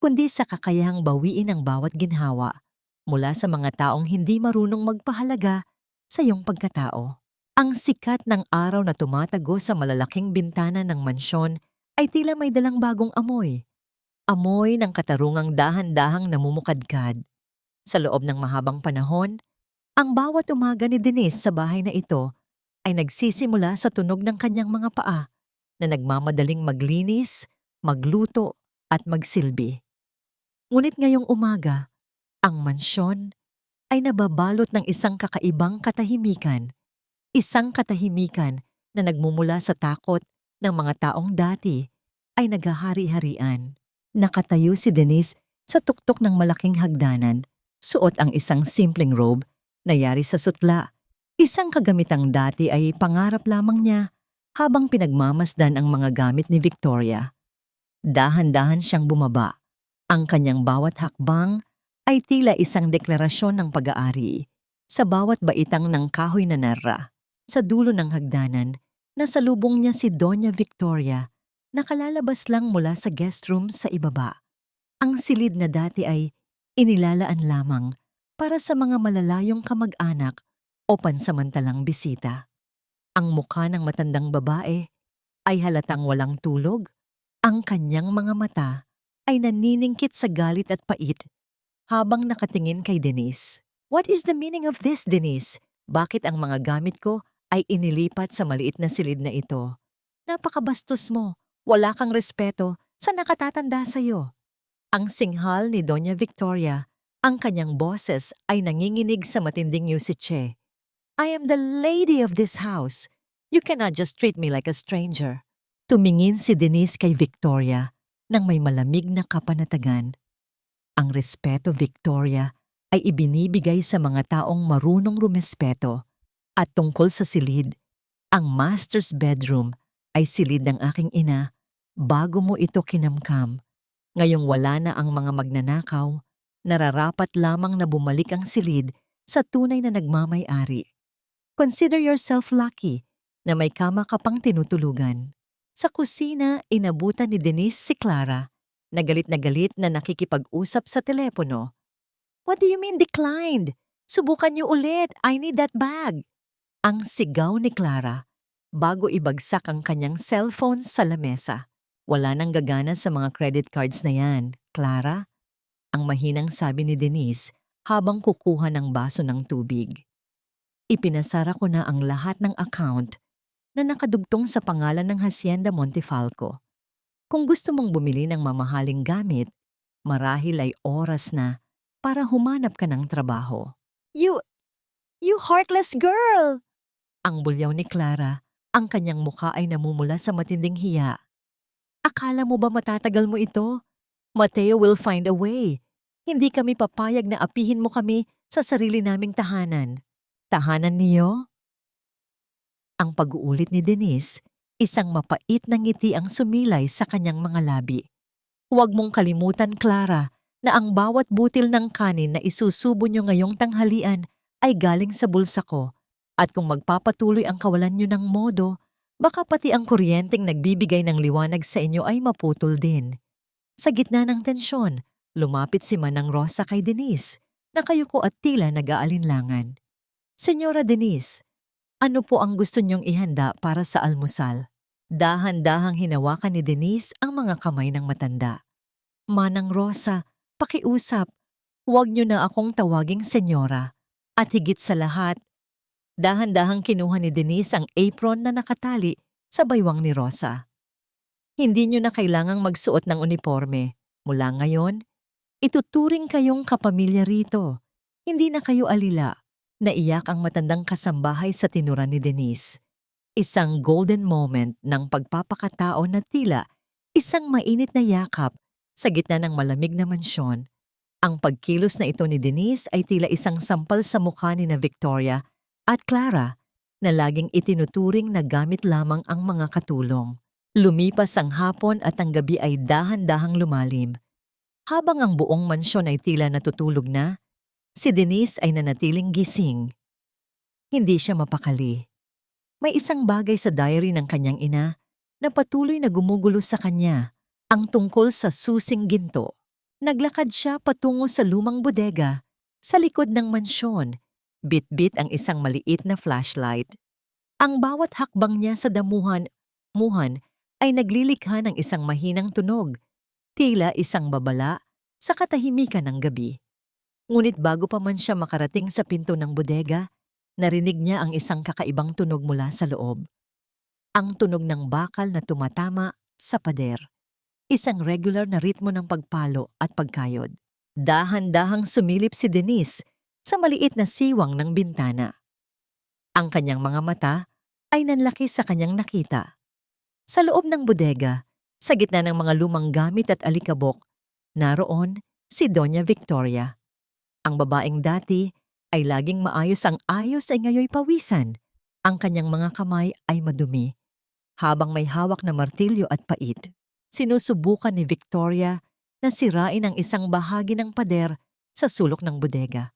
kundi sa kakayahang bawiin ang bawat ginhawa mula sa mga taong hindi marunong magpahalaga sa iyong pagkatao. Ang sikat ng araw na tumatago sa malalaking bintana ng mansyon ay tila may dalang bagong amoy. Amoy ng katarungang dahan-dahang namumukadkad. Sa loob ng mahabang panahon, ang bawat umaga ni Denise sa bahay na ito ay nagsisimula sa tunog ng kanyang mga paa na nagmamadaling maglinis, magluto at magsilbi. Ngunit ngayong umaga, ang mansyon ay nababalot ng isang kakaibang katahimikan. Isang katahimikan na nagmumula sa takot ng mga taong dati ay naghahari-harian. Nakatayo si Denise sa tuktok ng malaking hagdanan, suot ang isang simpleng robe na yari sa sutla. Isang kagamitang dati ay pangarap lamang niya habang pinagmamasdan ang mga gamit ni Victoria. Dahan-dahan siyang bumaba. Ang kanyang bawat hakbang ay tila isang deklarasyon ng pag-aari. Sa bawat baitang ng kahoy na narra, sa dulo ng hagdanan, nasalubong niya si Doña Victoria, nakalalabas lang mula sa guest room sa ibaba. Ang silid na dati ay inilalaan lamang para sa mga malalayong kamag-anak o pansamantalang bisita. Ang mukha ng matandang babae ay halatang walang tulog. Ang kanyang mga mata ay naniningkit sa galit at pait habang nakatingin kay Denise. What is the meaning of this, Denise? Bakit ang mga gamit ko ay inilipat sa maliit na silid na ito? Napakabastos mo. Wala kang respeto sa nakatatanda sa'yo. Ang singhal ni Doña Victoria, ang kanyang boses ay nanginginig sa matinding yusitse. I am the lady of this house. You cannot just treat me like a stranger. Tumingin si Denise kay Victoria nang may malamig na kapanatagan. Ang respeto, Victoria, ay ibinibigay sa mga taong marunong rumespeto. At tungkol sa silid, ang master's bedroom ay silid ng aking ina bago mo ito kinamkam. Ngayong wala na ang mga magnanakaw, nararapat lamang na bumalik ang silid sa tunay na nagmamay-ari. Consider yourself lucky na may kama ka pang tinutulugan. Sa kusina, inabutan ni Denise si Clara, na galit na nakikipag-usap sa telepono. What do you mean declined? Subukan niyo ulit, I need that bag. Ang sigaw ni Clara, bago ibagsak ang kanyang cellphone sa lamesa. Wala nang gagana sa mga credit cards na yan, Clara. Ang mahinang sabi ni Denise habang kukuha ng baso ng tubig. Ipinasara ko na ang lahat ng account na nakadugtong sa pangalan ng Hacienda Montefalco. Kung gusto mong bumili ng mamahaling gamit, marahil ay oras na para humanap ka ng trabaho. You heartless girl! Ang bulyaw ni Clara, ang kanyang mukha ay namumula sa matinding hiya. Akala mo ba matatagal mo ito? Mateo will find a way. Hindi kami papayag na apihin mo kami sa sarili naming tahanan. Tahanan niyo? Ang pag-uulit ni Denise, isang mapait na ngiti ang sumilay sa kanyang mga labi. Huwag mong kalimutan, Clara, na ang bawat butil ng kanin na isusubo niyo ngayong tanghalian ay galing sa bulsa ko. At kung magpapatuloy ang kawalan niyo ng modo, baka pati ang kuryenteng nagbibigay ng liwanag sa inyo ay maputol din. Sa gitna ng tensyon, lumapit si Manang Rosa kay Denise, nakayuko at tila nag-aalinlangan. Senyora Denise, ano po ang gusto niyong ihanda para sa almusal? Dahan-dahang hinawakan ni Denise ang mga kamay ng matanda. Manang Rosa, pakiusap, huwag niyo na akong tawaging senyora. At higit sa lahat, dahan-dahang kinuha ni Denise ang apron na nakatali sa baywang ni Rosa. Hindi niyo na kailangang magsuot ng uniforme. Mula ngayon, ituturing kayong kapamilya rito. Hindi na kayo alila. Naiyak ang matandang kasambahay sa tinuran ni Denise. Isang golden moment ng pagpapakatao na tila isang mainit na yakap sa gitna ng malamig na mansyon. Ang pagkilos na ito ni Denise ay tila isang sampal sa mukha ni na Victoria at Clara na laging itinuturing na gamit lamang ang mga katulong. Lumipas ang hapon at ang gabi ay dahan-dahang lumalim. Habang ang buong mansyon ay tila natutulog na, si Denise ay nanatiling gising. Hindi siya mapakali. May isang bagay sa diary ng kanyang ina na patuloy na gumugulo sa kanya, ang tungkol sa susing ginto. Naglakad siya patungo sa lumang bodega, sa likod ng mansyon, bit-bit ang isang maliit na flashlight. Ang bawat hakbang niya sa damuhan ay naglilikha ng isang mahinang tunog, tila isang babala sa katahimikan ng gabi. Ngunit bago pa man siya makarating sa pinto ng bodega, narinig niya ang isang kakaibang tunog mula sa loob. Ang tunog ng bakal na tumatama sa pader. Isang regular na ritmo ng pagpalo at pagkayod. Dahan-dahang sumilip si Denise sa maliit na siwang ng bintana. Ang kanyang mga mata ay nanlaki sa kanyang nakita. Sa loob ng bodega, sa gitna ng mga lumang gamit at alikabok, naroon si Doña Victoria. Ang babaeng dati ay laging maayos ang ayos ay ngayoy pawisan. Ang kanyang mga kamay ay madumi. Habang may hawak na martilyo at pait, sinusubukan ni Victoria na sirain ang isang bahagi ng pader sa sulok ng bodega.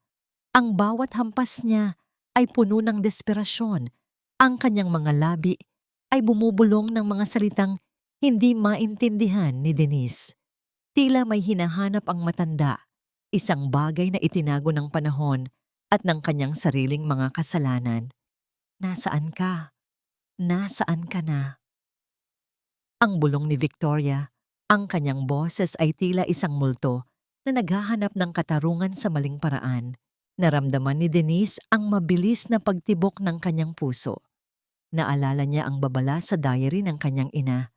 Ang bawat hampas niya ay puno ng desperasyon. Ang kanyang mga labi ay bumubulong ng mga salitang hindi maintindihan ni Denise. Tila may hinahanap ang matanda, isang bagay na itinago ng panahon at ng kanyang sariling mga kasalanan. Nasaan ka? Nasaan ka na? Ang bulong ni Victoria, ang kanyang boses ay tila isang multo na naghahanap ng katarungan sa maling paraan. Naramdaman ni Denise ang mabilis na pagtibok ng kanyang puso. Naalala niya ang babala sa diary ng kanyang ina.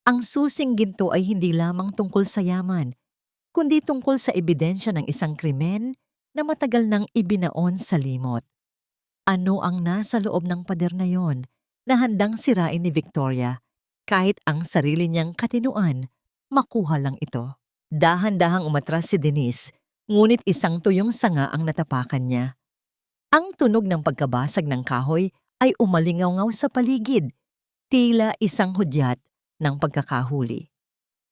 Ang susing ginto ay hindi lamang tungkol sa yaman, kundi tungkol sa ebidensya ng isang krimen na matagal nang ibinaon sa limot. Ano ang nasa loob ng pader na yon na handang sirain ni Victoria kahit ang sarili niyang katinuan, makuha lang ito. Dahan-dahang umatras si Denise, ngunit isang tuyong sanga ang natapakan niya. Ang tunog ng pagkabasag ng kahoy ay umalingaw-ngaw sa paligid, tila isang hudyat ng pagkakahuli.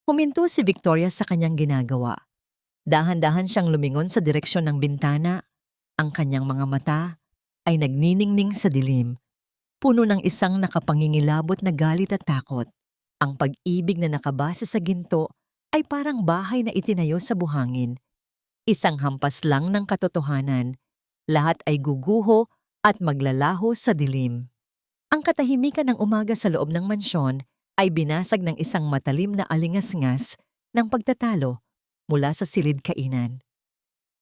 Huminto si Victoria sa kanyang ginagawa. Dahan-dahan siyang lumingon sa direksyon ng bintana. Ang kanyang mga mata ay nagniningning sa dilim, puno ng isang nakapangingilabot na galit at takot. Ang pag-ibig na nakabase sa ginto ay parang bahay na itinayo sa buhangin. Isang hampas lang ng katotohanan, lahat ay guguho at maglalaho sa dilim. Ang katahimikan ng umaga sa loob ng mansyon ay binasag ng isang matalim na alingas-ngas ng pagtatalo mula sa silid kainan.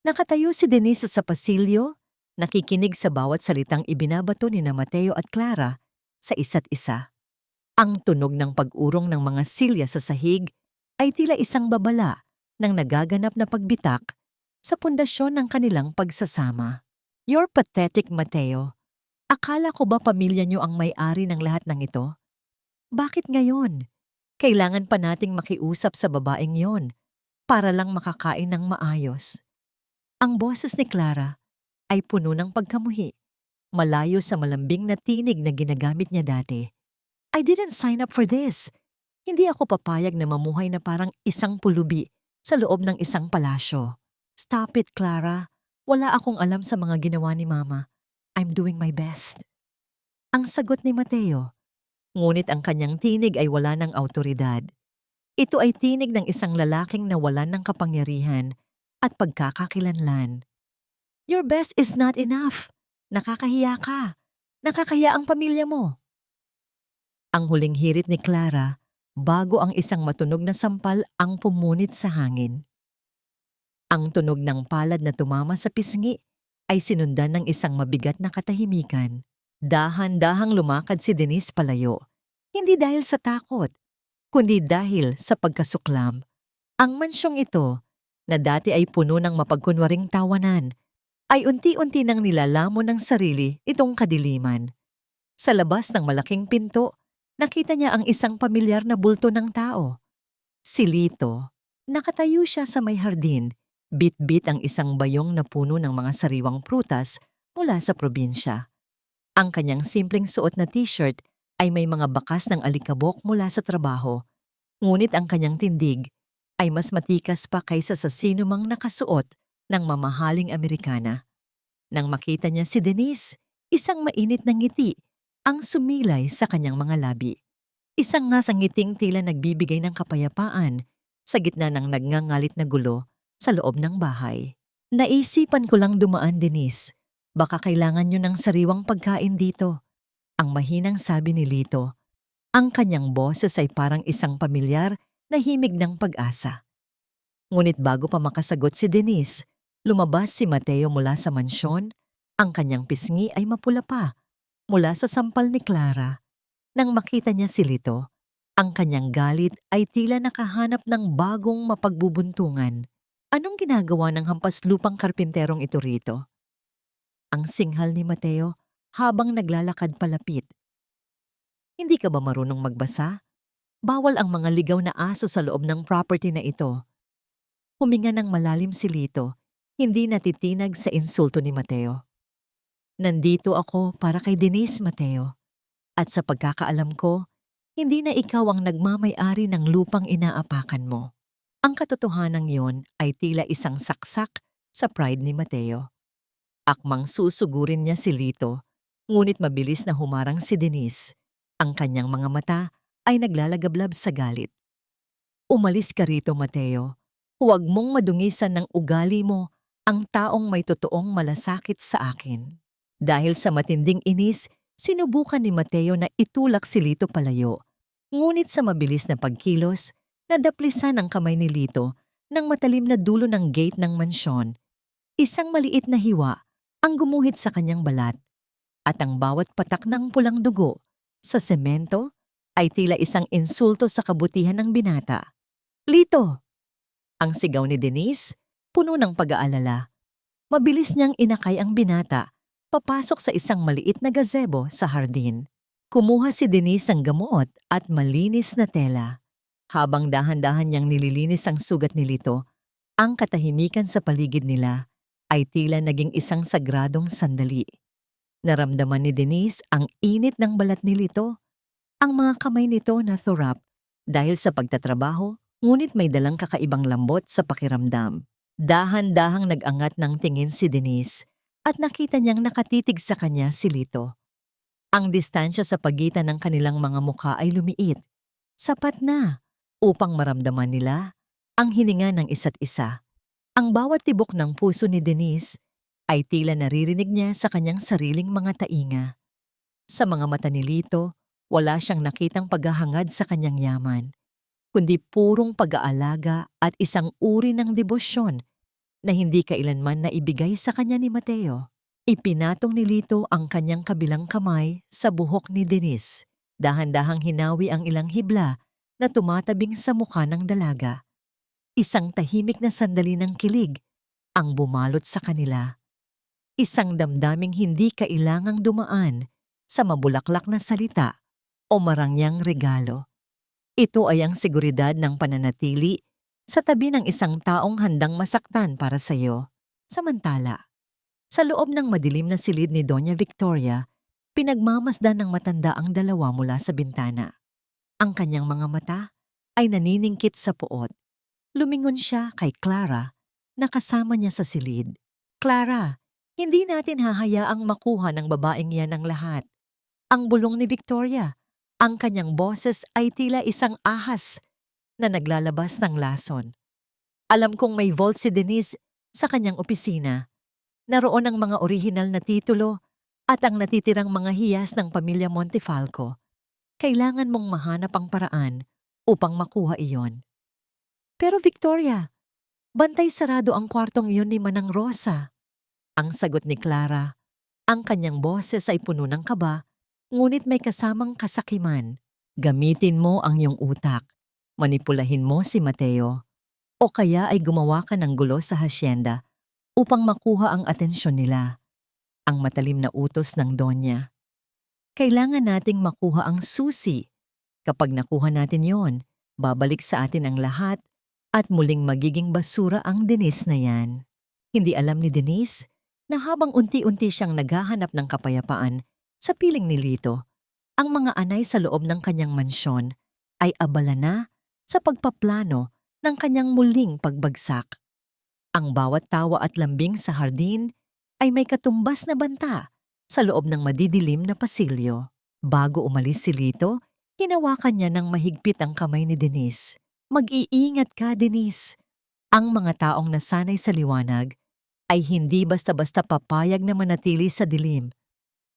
Nakatayo si Denise sa pasilyo, nakikinig sa bawat salitang ibinabato ni na Mateo at Clara sa isa't isa. Ang tunog ng pag-urong ng mga silya sa sahig ay tila isang babala ng nagaganap na pagbitak sa pundasyon ng kanilang pagsasama. You're pathetic, Mateo. Akala ko ba pamilya niyo ang may-ari ng lahat ng ito? Bakit ngayon? Kailangan pa nating makiusap sa babaeng yon para lang makakain ng maayos. Ang boses ni Clara ay puno ng pagkamuhi, malayo sa malambing na tinig na ginagamit niya dati. I didn't sign up for this. Hindi ako papayag na mamuhay na parang isang pulubi sa loob ng isang palasyo. Stop it, Clara. Wala akong alam sa mga ginawa ni Mama. I'm doing my best. Ang sagot ni Mateo, ngunit ang kanyang tinig ay wala ng awtoridad. Ito ay tinig ng isang lalaking nawalan ng kapangyarihan at pagkakakilanlan. Your best is not enough. Nakakahiya ka. Nakakahiya ang pamilya mo. Ang huling hirit ni Clara bago ang isang matunog na sampal ang pumunit sa hangin. Ang tunog ng palad na tumama sa pisngi ay sinundan ng isang mabigat na katahimikan. Dahan-dahang lumakad si Denise palayo, hindi dahil sa takot, kundi dahil sa pagkasuklam. Ang mansyong ito, na dati ay puno ng mapagkunwaring tawanan, ay unti-unti nang nilalamon ng sarili itong kadiliman. Sa labas ng malaking pinto, nakita niya ang isang pamilyar na bulto ng tao. Si Lito. Nakatayo siya sa may hardin, bit-bit ang isang bayong na puno ng mga sariwang prutas mula sa probinsya. Ang kanyang simpleng suot na t-shirt ay may mga bakas ng alikabok mula sa trabaho, ngunit ang kanyang tindig ay mas matikas pa kaysa sa sinumang nakasuot ng mamahaling Amerikana. Nang makita niya si Denise, isang mainit na ngiti ang sumilay sa kanyang mga labi. Isang nasa ngiting tila nagbibigay ng kapayapaan sa gitna ng nagngangalit na gulo sa loob ng bahay. Naisipan ko lang dumaan, Denise. Baka kailangan niyo ng sariwang pagkain dito. Ang mahinang sabi ni Lito. Ang kanyang boses ay parang isang pamilyar na himig ng pag-asa. Ngunit bago pa makasagot si Denise, lumabas si Mateo mula sa mansyon. Ang kanyang pisngi ay mapula pa mula sa sampal ni Clara. Nang makita niya si Lito, ang kanyang galit ay tila nakahanap ng bagong mapagbubuntungan. Anong ginagawa ng hampas lupang karpinterong ito rito? Ang singhal ni Mateo habang naglalakad palapit. Hindi ka ba marunong magbasa? Bawal ang mga ligaw na aso sa loob ng property na ito. Huminga ng malalim si Lito, hindi natitinag sa insulto ni Mateo. Nandito ako para kay Denise, Mateo. At sa pagkakaalam ko, hindi na ikaw ang nagmamay-ari ng lupang inaapakan mo. Ang katotohanan yon ay tila isang saksak sa pride ni Mateo. Akmang susugurin niya si Lito, ngunit mabilis na humarang si Denise. Ang kanyang mga mata ay naglalagablab sa galit. Umalis ka rito, Mateo. Huwag mong madungisan ng ugali mo ang taong may totoong malasakit sa akin. Dahil sa matinding inis, sinubukan ni Mateo na itulak si Lito palayo. Ngunit sa mabilis na pagkilos, nadaplisan ang kamay ni Lito ng matalim na dulo ng gate ng mansyon. Isang maliit na hiwa ang gumuhit sa kanyang balat, at ang bawat patak ng pulang dugo sa semento ay tila isang insulto sa kabutihan ng binata. Lito! Ang sigaw ni Denise, puno ng pag-aalala. Mabilis niyang inakay ang binata, papasok sa isang maliit na gazebo sa hardin. Kumuha si Denise ang gamot at malinis na tela. Habang dahan-dahan niyang nililinis ang sugat ni Lito, ang katahimikan sa paligid nila ay tila naging isang sagradong sandali. Naramdaman ni Denise ang init ng balat ni Lito. Ang mga kamay nito na thurap dahil sa pagtatrabaho, ngunit may dalang kakaibang lambot sa pakiramdam. Dahan-dahang nag-angat ng tingin si Denise at nakita niyang nakatitig sa kanya si Lito. Ang distansya sa pagitan ng kanilang mga mukha ay lumiit. Sapat na upang maramdaman nila ang hininga ng isa't isa. Ang bawat tibok ng puso ni Denise ay tila naririnig niya sa kanyang sariling mga tainga. Sa mga mata ni Lito, wala siyang nakitang paghahangad sa kanyang yaman, kundi purong pag-aalaga at isang uri ng debosyon na hindi kailanman naibigay sa kanya ni Mateo. Ipinatong ni Lito ang kanyang kabilang kamay sa buhok ni Denise. Dahan-dahang hinawi ang ilang hibla na tumatabing sa mukha ng dalaga. Isang tahimik na sandali ng kilig ang bumalot sa kanila. Isang damdaming hindi kailangang dumaan sa mabulaklak na salita o marangyang regalo. Ito ay ang seguridad ng pananatili sa tabi ng isang taong handang masaktan para sa iyo. Samantala, sa loob ng madilim na silid ni Doña Victoria, pinagmamasdan ng matanda ang dalawa mula sa bintana. Ang kanyang mga mata ay naniningkit sa puot. Lumingon siya kay Clara na kasama niya sa silid. Clara, hindi natin hahayaang makuha ng babaeng yan ang lahat. Ang bulong ni Victoria, ang kanyang boses ay tila isang ahas na naglalabas ng lason. Alam kong may vault si Denise sa kanyang opisina. Naroon ang mga orihinal na titulo at ang natitirang mga hiyas ng pamilya Montefalco. Kailangan mong mahanap ang paraan upang makuha iyon. Pero Victoria, bantay sarado ang kwartong iyon ni Manang Rosa. Ang sagot ni Clara, ang kanyang boses ay puno ng kaba, ngunit may kasamang kasakiman. Gamitin mo ang iyong utak. Manipulahin mo si Mateo. O kaya ay gumawa ka ng gulo sa hasyenda upang makuha ang atensyon nila. Ang matalim na utos ng Donya. Kailangan nating makuha ang susi. Kapag nakuha natin yon, babalik sa atin ang lahat at muling magiging basura ang Denise na yan. Hindi alam ni Denise na habang unti-unti siyang naghahanap ng kapayapaan sa piling ni Lito, ang mga anay sa loob ng kanyang mansyon ay abala na sa pagpaplano ng kanyang muling pagbagsak. Ang bawat tawa at lambing sa hardin ay may katumbas na banta sa loob ng madidilim na pasilyo. Bago umalis si Lito, hinawakan niya ng mahigpit ang kamay ni Denise. Mag-iingat ka, Denise. Ang mga taong nasanay sa liwanag ay hindi basta-basta papayag na manatili sa dilim.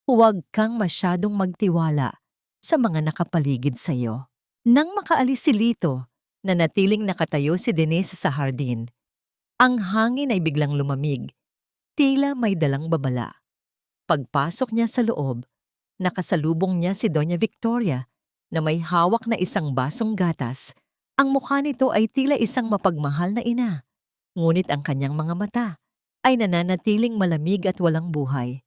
Huwag kang masyadong magtiwala sa mga nakapaligid sa iyo. Nang makaalis si Lito, nanatiling nakatayo si Denise sa hardin. Ang hangin ay biglang lumamig, tila may dalang babala. Pagpasok niya sa loob, nakasalubong niya si Doña Victoria na may hawak na isang basong gatas. Ang mukha nito ay tila isang mapagmahal na ina, ngunit ang kanyang mga mata ay nananatiling malamig at walang buhay.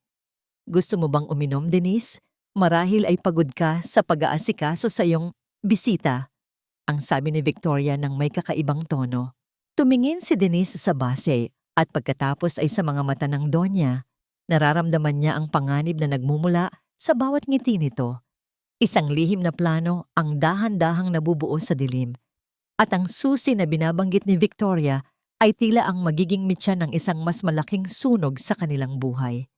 Gusto mo bang uminom, Denise? Marahil ay pagod ka sa pag-aasikaso sa iyong bisita, ang sabi ni Victoria ng may kakaibang tono. Tumingin si Denise sa base at pagkatapos ay sa mga mata ng Donya, nararamdaman niya ang panganib na nagmumula sa bawat ngiti nito. Isang lihim na plano ang dahan-dahang nabubuo sa dilim. At ang susi na binabanggit ni Victoria ay tila ang magiging mitya ng isang mas malaking sunog sa kanilang buhay.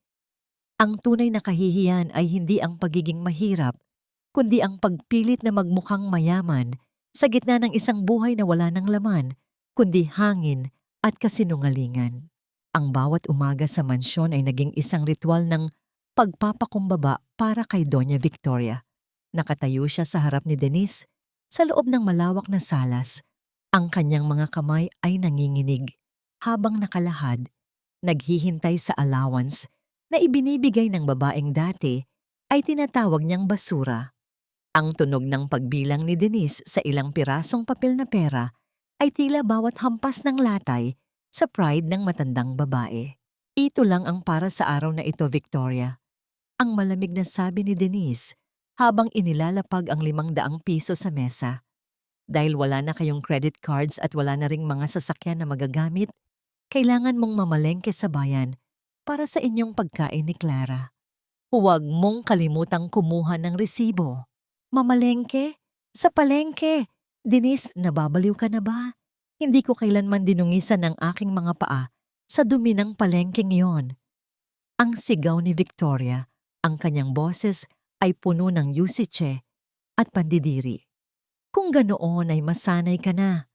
Ang tunay na kahihiyan ay hindi ang pagiging mahirap, kundi ang pagpilit na magmukhang mayaman sa gitna ng isang buhay na wala ng laman, kundi hangin at kasinungalingan. Ang bawat umaga sa mansyon ay naging isang ritual ng pagpapakumbaba para kay Doña Victoria. Nakatayo siya sa harap ni Denise sa loob ng malawak na salas. Ang kanyang mga kamay ay nanginginig habang nakalahad, naghihintay sa allowance na ibinibigay ng babaeng dati ay tinatawag niyang basura. Ang tunog ng pagbilang ni Denise sa ilang pirasong papel na pera ay tila bawat hampas ng latay sa pride ng matandang babae. Ito lang ang para sa araw na ito, Victoria. Ang malamig na sabi ni Denise habang inilalapag ang 500 piso sa mesa. Dahil wala na kayong credit cards at wala na ring mga sasakyan na magagamit, kailangan mong mamalengke sa bayan para sa inyong pagkain ni Clara. Huwag mong kalimutang kumuha ng resibo. Mamalengke? Sa palengke? Denise, nababaliw ka na ba? Hindi ko kailanman dinungisan ng aking mga paa sa dumi ng palengkeng iyon. Ang sigaw ni Victoria, ang kanyang boses ay puno ng yusiche at pandidiri. Kung ganoon ay masanay ka na.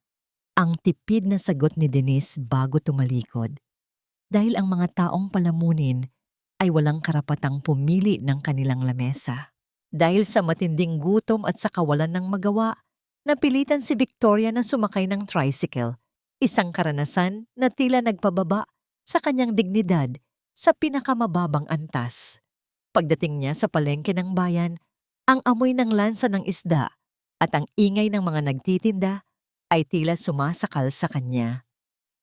Ang tipid na sagot ni Denise bago tumalikod. Dahil ang mga taong palamunin ay walang karapatang pumili ng kanilang lamesa. Dahil sa matinding gutom at sa kawalan ng magawa, napilitan si Victoria na sumakay ng tricycle, isang karanasan na tila nagpababa sa kanyang dignidad sa pinakamababang antas. Pagdating niya sa palengke ng bayan, ang amoy ng lansa ng isda at ang ingay ng mga nagtitinda ay tila sumasakal sa kanya.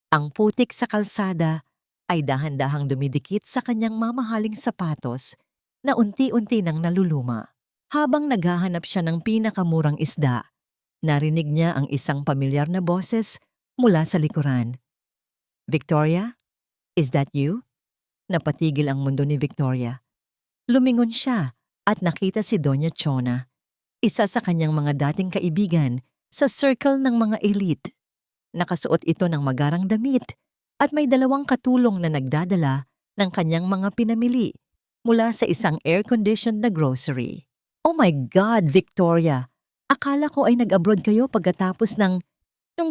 Ang putik sa kalsada ay dahan-dahang dumidikit sa kanyang mamahaling sapatos na unti-unti nang naluluma. Habang naghahanap siya ng pinakamurang isda, narinig niya ang isang pamilyar na boses mula sa likuran. Victoria? Is that you? Napatigil ang mundo ni Victoria. Lumingon siya at nakita si Doña Chona, isa sa kanyang mga dating kaibigan sa circle ng mga elite. Nakasuot ito ng magarang damit at may 2 katulong na nagdadala ng kanyang mga pinamili mula sa isang air-conditioned na grocery. Oh my God, Victoria! Akala ko ay nag-abroad kayo pagkatapos nung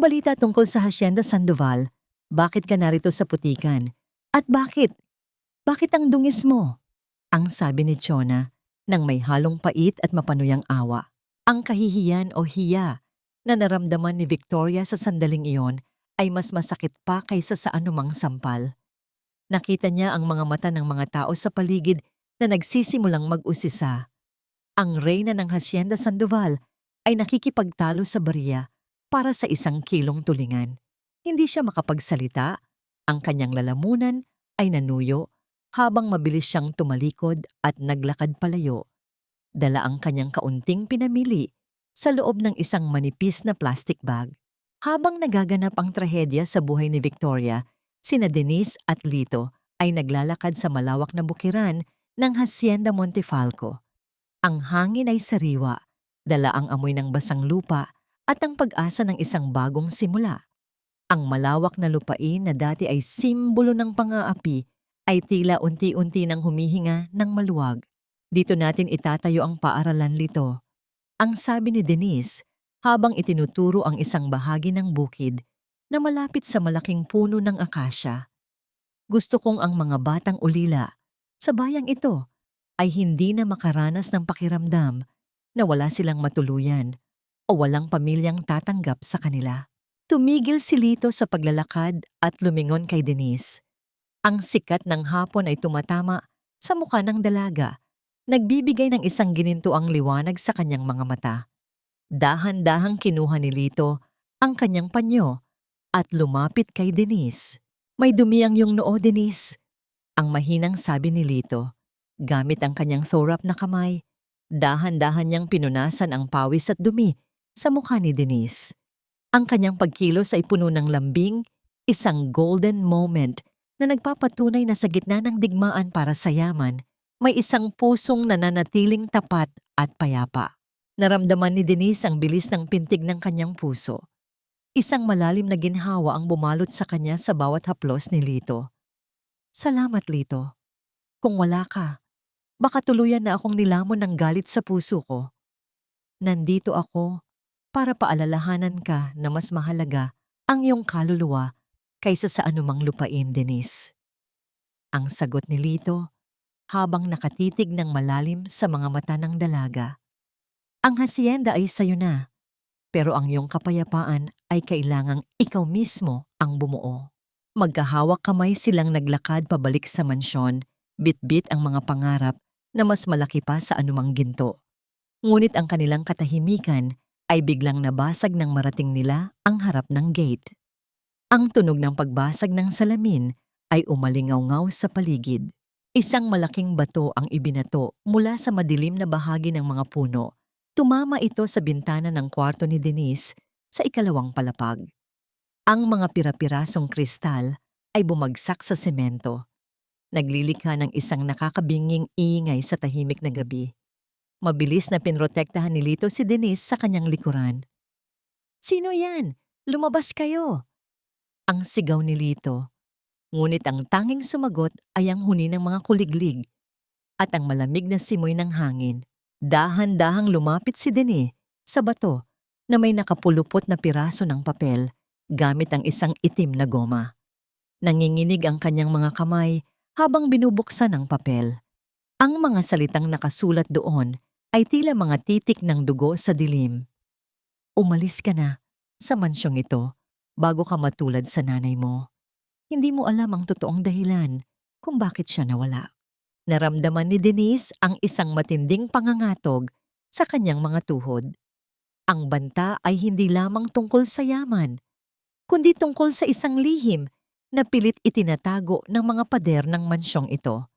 balita tungkol sa Hacienda Sandoval. Bakit ka narito sa putikan? At bakit? Bakit ang dungis mo? Ang sabi ni Chona nang may halong pait at mapanuyang awa. Ang kahihiyan o hiya na naramdaman ni Victoria sa sandaling iyon ay mas masakit pa kaysa sa anumang sampal. Nakita niya ang mga mata ng mga tao sa paligid na nagsisimulang mag-usisa. Ang reyna ng Hacienda Sandoval ay nakikipagtalo sa bariya para sa 1 kilong tulingan. Hindi siya makapagsalita, ang kanyang lalamunan ay nanuyo habang mabilis siyang tumalikod at naglakad palayo. Dala ang kanyang kaunting pinamili sa loob ng isang manipis na plastic bag. Habang nagaganap ang trahedya sa buhay ni Victoria, sina Denise at Lito ay naglalakad sa malawak na bukiran ng Hacienda Montefalco. Ang hangin ay sariwa, dala ang amoy ng basang lupa at ang pag-asa ng isang bagong simula. Ang malawak na lupain na dati ay simbolo ng pang-aapi ay tila unti-unti nang humihinga ng maluwag. Dito natin itatayo ang paaralan, Lito. Ang sabi ni Denise habang itinuturo ang isang bahagi ng bukid na malapit sa malaking puno ng akasya. Gusto kong ang mga batang ulila sa bayang ito ay hindi na makaranas ng pakiramdam na wala silang matuluyan o walang pamilyang tatanggap sa kanila. Tumigil si Lito sa paglalakad at lumingon kay Denise. Ang sikat ng hapon ay tumatama sa mukha ng dalaga, nagbibigay ng isang ginintuang liwanag sa kanyang mga mata. Dahan-dahang kinuha ni Lito ang kanyang panyo at lumapit kay Denise. May dumi ang iyong noo, Denise. Ang mahinang sabi ni Lito. Gamit ang kanyang thorap na kamay, dahan-dahan niyang pinunasan ang pawis at dumi sa mukha ni Denise. Ang kanyang pagkilos ay puno ng lambing, isang golden moment na nagpapatunay na sa gitna ng digmaan para sa yaman, may isang pusong nananatiling tapat at payapa. Naramdaman ni Denise ang bilis ng pintig ng kanyang puso. Isang malalim na ginhawa ang bumalot sa kanya sa bawat haplos ni Lito. Salamat, Lito. Kung wala ka, baka tuluyan na akong nilamon ng galit sa puso ko. Nandito ako para paalalahanan ka na mas mahalaga ang iyong kaluluwa kaysa sa anumang lupain, Denise. Ang sagot ni Lito habang nakatitig ng malalim sa mga mata ng dalaga. Ang hasyenda ay sayo na, pero ang iyong kapayapaan ay kailangang ikaw mismo ang bumuo. Magkahawak kamay silang naglakad pabalik sa mansyon, bit-bit ang mga pangarap na mas malaki pa sa anumang ginto. Ngunit ang kanilang katahimikan ay biglang nabasag nang marating nila ang harap ng gate. Ang tunog ng pagbasag ng salamin ay umalingaw-ngaw sa paligid. Isang malaking bato ang ibinato mula sa madilim na bahagi ng mga puno. Tumama ito sa bintana ng kwarto ni Denise sa ikalawang palapag. Ang mga pira-pirasong kristal ay bumagsak sa semento. Naglilikha ng isang nakakabinging ingay sa tahimik na gabi. Mabilis na pinrotektahan ni Lito si Denise sa kanyang likuran. "Sino yan? Lumabas kayo!" Ang sigaw ni Lito. Ngunit ang tanging sumagot ay ang huni ng mga kuliglig at ang malamig na simoy ng hangin. Dahan-dahang lumapit si Denise sa bato na may nakapulupot na piraso ng papel gamit ang isang itim na goma. Nanginginig ang kanyang mga kamay habang binubuksan ang papel. Ang mga salitang nakasulat doon ay tila mga titik ng dugo sa dilim. "Umalis ka na sa mansyong ito bago ka matulad sa nanay mo. Hindi mo alam ang totoong dahilan kung bakit siya nawala." Naramdaman ni Denise ang isang matinding pangangatog sa kanyang mga tuhod. Ang banta ay hindi lamang tungkol sa yaman, kundi tungkol sa isang lihim na pilit itinatago ng mga pader ng mansyong ito.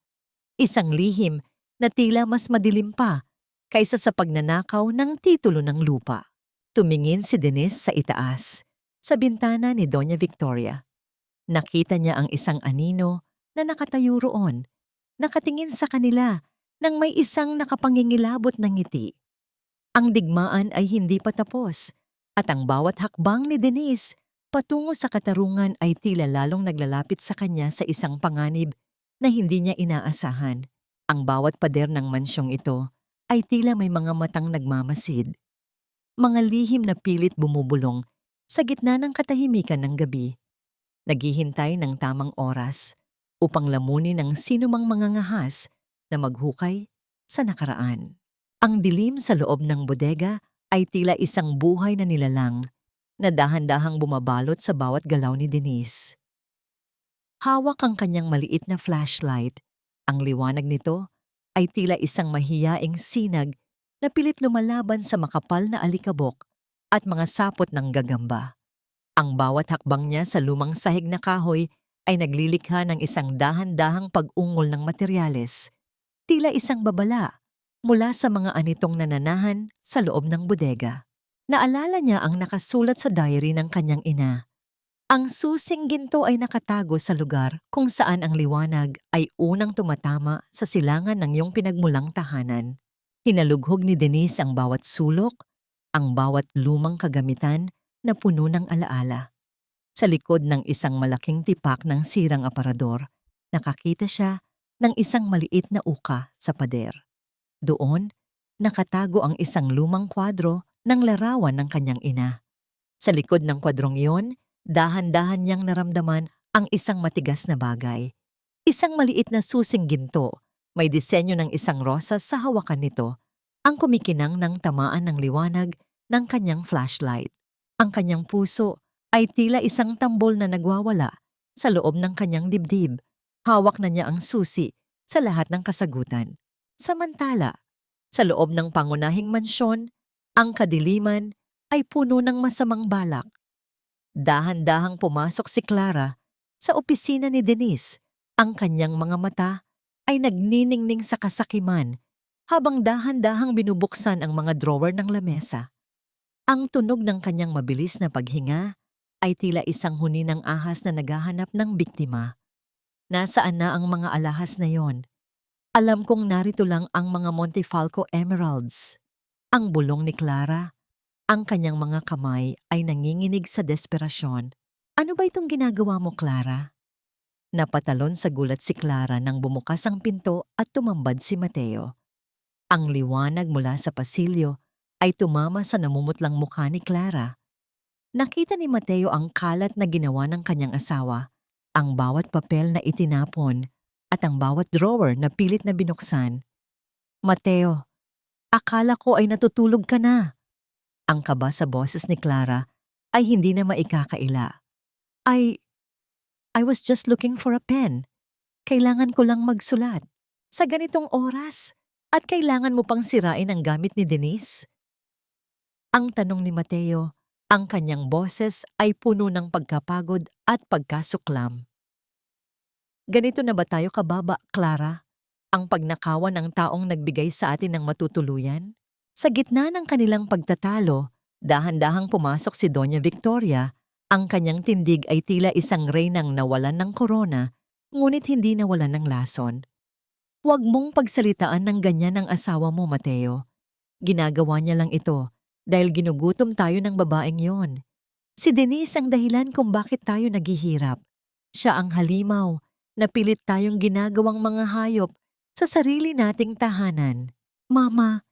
Isang lihim na tila mas madilim pa kaysa sa pagnanakaw ng titulo ng lupa. Tumingin si Denise sa itaas, sa bintana ni Doña Victoria. Nakita niya ang isang anino na nakatayo roon, nakatingin sa kanila nang may isang nakapangingilabot na ngiti. Ang digmaan ay hindi pa tapos at ang bawat hakbang ni Denise patungo sa katarungan ay tila lalong naglalapit sa kanya sa isang panganib na hindi niya inaasahan. Ang bawat pader ng mansyong ito ay tila may mga matang nagmamasid. Mga lihim na pilit bumubulong sa gitna ng katahimikan ng gabi. Naghihintay ng tamang oras upang lamunin ng sinumang mga ngahas na maghukay sa nakaraan. Ang dilim sa loob ng bodega ay tila isang buhay na nilalang na dahan-dahang bumabalot sa bawat galaw ni Denise. Hawak ang kanyang maliit na flashlight. Ang liwanag nito ay tila isang mahiyaing sinag na pilit lumalaban sa makapal na alikabok at mga sapot ng gagamba. Ang bawat hakbang niya sa lumang sahig na kahoy ay naglilikha ng isang dahan-dahang pag-ungol ng materyales, tila isang babala mula sa mga anitong nananahan sa loob ng bodega. Naalala niya ang nakasulat sa diary ng kanyang ina. Ang susing ginto ay nakatago sa lugar kung saan ang liwanag ay unang tumatama sa silangan ng iyong pinagmulang tahanan. Hinalughog ni Denise ang bawat sulok, ang bawat lumang kagamitan na puno ng alaala. Sa likod ng isang malaking tipak ng sirang aparador, nakakita siya ng isang maliit na uka sa pader. Doon, nakatago ang isang lumang kwadro ng larawan ng kanyang ina. Sa likod ng kwadrong iyon, dahan-dahan niyang naramdaman ang isang matigas na bagay. Isang maliit na susing ginto, may disenyo ng isang rosas sa hawakan nito, ang kumikinang ng tamaan ng liwanag ng kanyang flashlight. Ang kanyang puso ay tila isang tambol na nagwawala sa loob ng kanyang dibdib. Hawak na niya ang susi sa lahat ng kasagutan. Samantala, sa loob ng pangunahing mansyon, ang kadiliman ay puno ng masamang balak. Dahan-dahang pumasok si Clara Sa opisina ni Denise, ang kanyang mga mata ay nagniningning sa kasakiman habang dahan-dahang binubuksan ang mga drawer ng lamesa. Ang tunog ng kanyang mabilis na paghinga ay tila isang huni ng ahas na naghahanap ng biktima. Nasaan na ang mga alahas na yon? Alam kong narito lang ang mga Montefalco Emeralds. Ang bulong ni Clara, ang kanyang mga kamay ay nanginginig sa desperasyon. Ano ba itong ginagawa mo, Clara? Napatalon sa gulat si Clara nang bumukas ang pinto at tumambad si Mateo. Ang liwanag mula sa pasilyo ay tumama sa namumutlang mukha ni Clara. Nakita ni Mateo ang kalat na ginawa ng kanyang asawa, ang bawat papel na itinapon at ang bawat drawer na pilit na binuksan. Mateo, akala ko ay natutulog ka na. Ang kaba sa boses ni Clara ay hindi na maikakaila. I was just looking for a pen. Kailangan ko lang magsulat. Sa ganitong oras, at kailangan mo pang sirain ang gamit ni Denise? Ang tanong ni Mateo, ang kanyang boses ay puno ng pagkapagod at pagkasuklam. Ganito na ba tayo kababa, Clara? Ang pagnakawan ng taong nagbigay sa atin ng matutuluyan? Sa gitna ng kanilang pagtatalo, dahan-dahang pumasok si Doña Victoria. Ang kanyang tindig ay tila isang reynang nawalan ng korona, ngunit hindi nawalan ng lason. Huwag mong pagsalitaan ng ganyan ang asawa mo, Mateo. Ginagawa niya lang ito dahil ginugutom tayo ng babaeng yon. Si Denise ang dahilan kung bakit tayo naghihirap. Siya ang halimaw na pilit tayong ginagawang mga hayop sa sarili nating tahanan. Mama,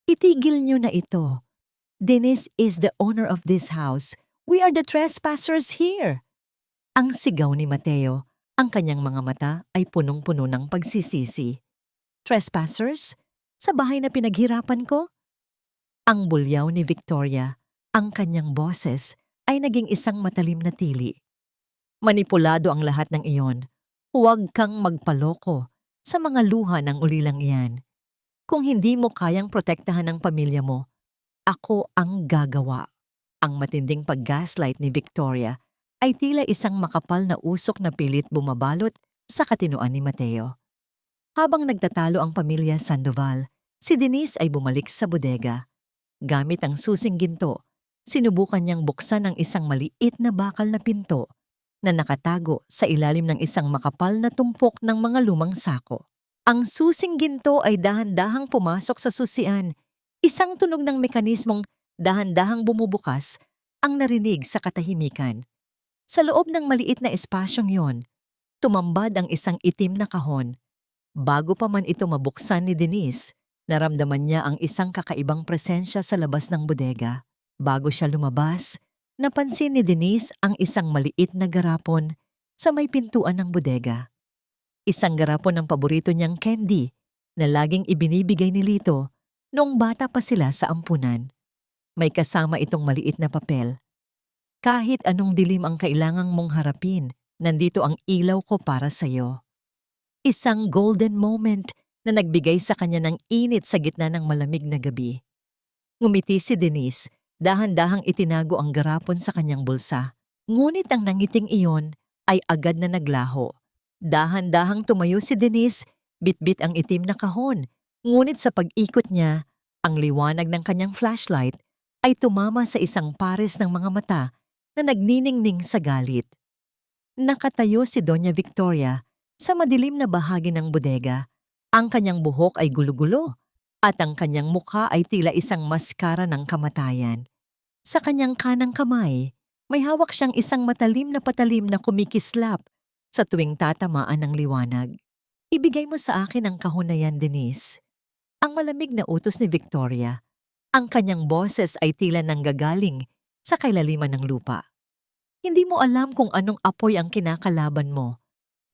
itigil niyo na ito. Denise is the owner of this house. We are the trespassers here. Ang sigaw ni Mateo, ang kanyang mga mata ay punong-puno ng pagsisisi. Trespassers? Sa bahay na pinaghirapan ko? Ang bulyaw ni Victoria, ang kanyang boses ay naging isang matalim na tili. Manipulado ang lahat ng iyon. Huwag kang magpaloko sa mga luha ng ulilang iyan. Kung hindi mo kayang protektahan ang pamilya mo, ako ang gagawa. Ang matinding pag-gaslight ni Victoria ay tila isang makapal na usok na pilit bumabalot sa katinoan ni Mateo. Habang nagtatalo ang pamilya Sandoval, si Denise ay bumalik sa bodega. Gamit ang susing ginto, sinubukan niyang buksan ang isang maliit na bakal na pinto na nakatago sa ilalim ng isang makapal na tumpok ng mga lumang sako. Ang susing ginto ay dahan-dahang pumasok sa susian. Isang tunog ng mekanismong dahan-dahang bumubukas ang narinig sa katahimikan. Sa loob ng maliit na espasyong yon, tumambad ang isang itim na kahon. Bago pa man ito mabuksan ni Denise, naramdaman niya ang isang kakaibang presensya sa labas ng bodega. Bago siya lumabas, napansin ni Denise ang isang maliit na garapon sa may pintuan ng bodega. Isang garapon ng paborito niyang candy na laging ibinibigay ni Lito noong bata pa sila sa ampunan. May kasama itong maliit na papel. Kahit anong dilim ang kailangang mong harapin, nandito ang ilaw ko para sa'yo. Isang golden moment na nagbigay sa kanya ng init sa gitna ng malamig na gabi. Ngumiti si Denise, dahan-dahang itinago ang garapon sa kanyang bulsa. Ngunit ang nangiting iyon ay agad na naglaho. Dahan-dahang tumayo si Denise, bitbit ang itim na kahon. Ngunit sa pag-ikot niya, ang liwanag ng kanyang flashlight ay tumama sa isang pares ng mga mata na nagniningning sa galit. Nakatayo si Doña Victoria sa madilim na bahagi ng bodega. Ang kanyang buhok ay gulo-gulo at ang kanyang mukha ay tila isang maskara ng kamatayan. Sa kanyang kanang kamay, may hawak siyang isang matalim na patalim na kumikislap sa tuwing tatamaan ng liwanag. Ibigay mo sa akin ang kahon na yan, Denise. Ang malamig na utos ni Victoria. Ang kanyang boses ay tila nanggagaling sa kailaliman ng lupa. Hindi mo alam kung anong apoy ang kinakalaban mo.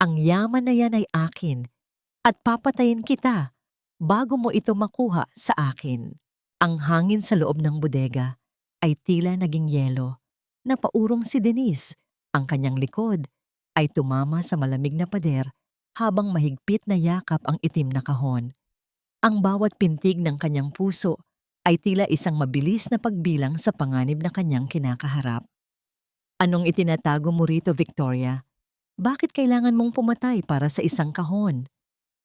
Ang yaman na yan ay akin at papatayin kita bago mo ito makuha sa akin. Ang hangin sa loob ng bodega ay tila naging yelo. Napaurong si Denise. Ang kanyang likod ay tumama sa malamig na pader habang mahigpit na yakap ang itim na kahon. Ang bawat pintig ng kanyang puso ay tila isang mabilis na pagbilang sa panganib na kanyang kinakaharap. Anong itinatago mo rito, Victoria? Bakit kailangan mong pumatay para sa isang kahon?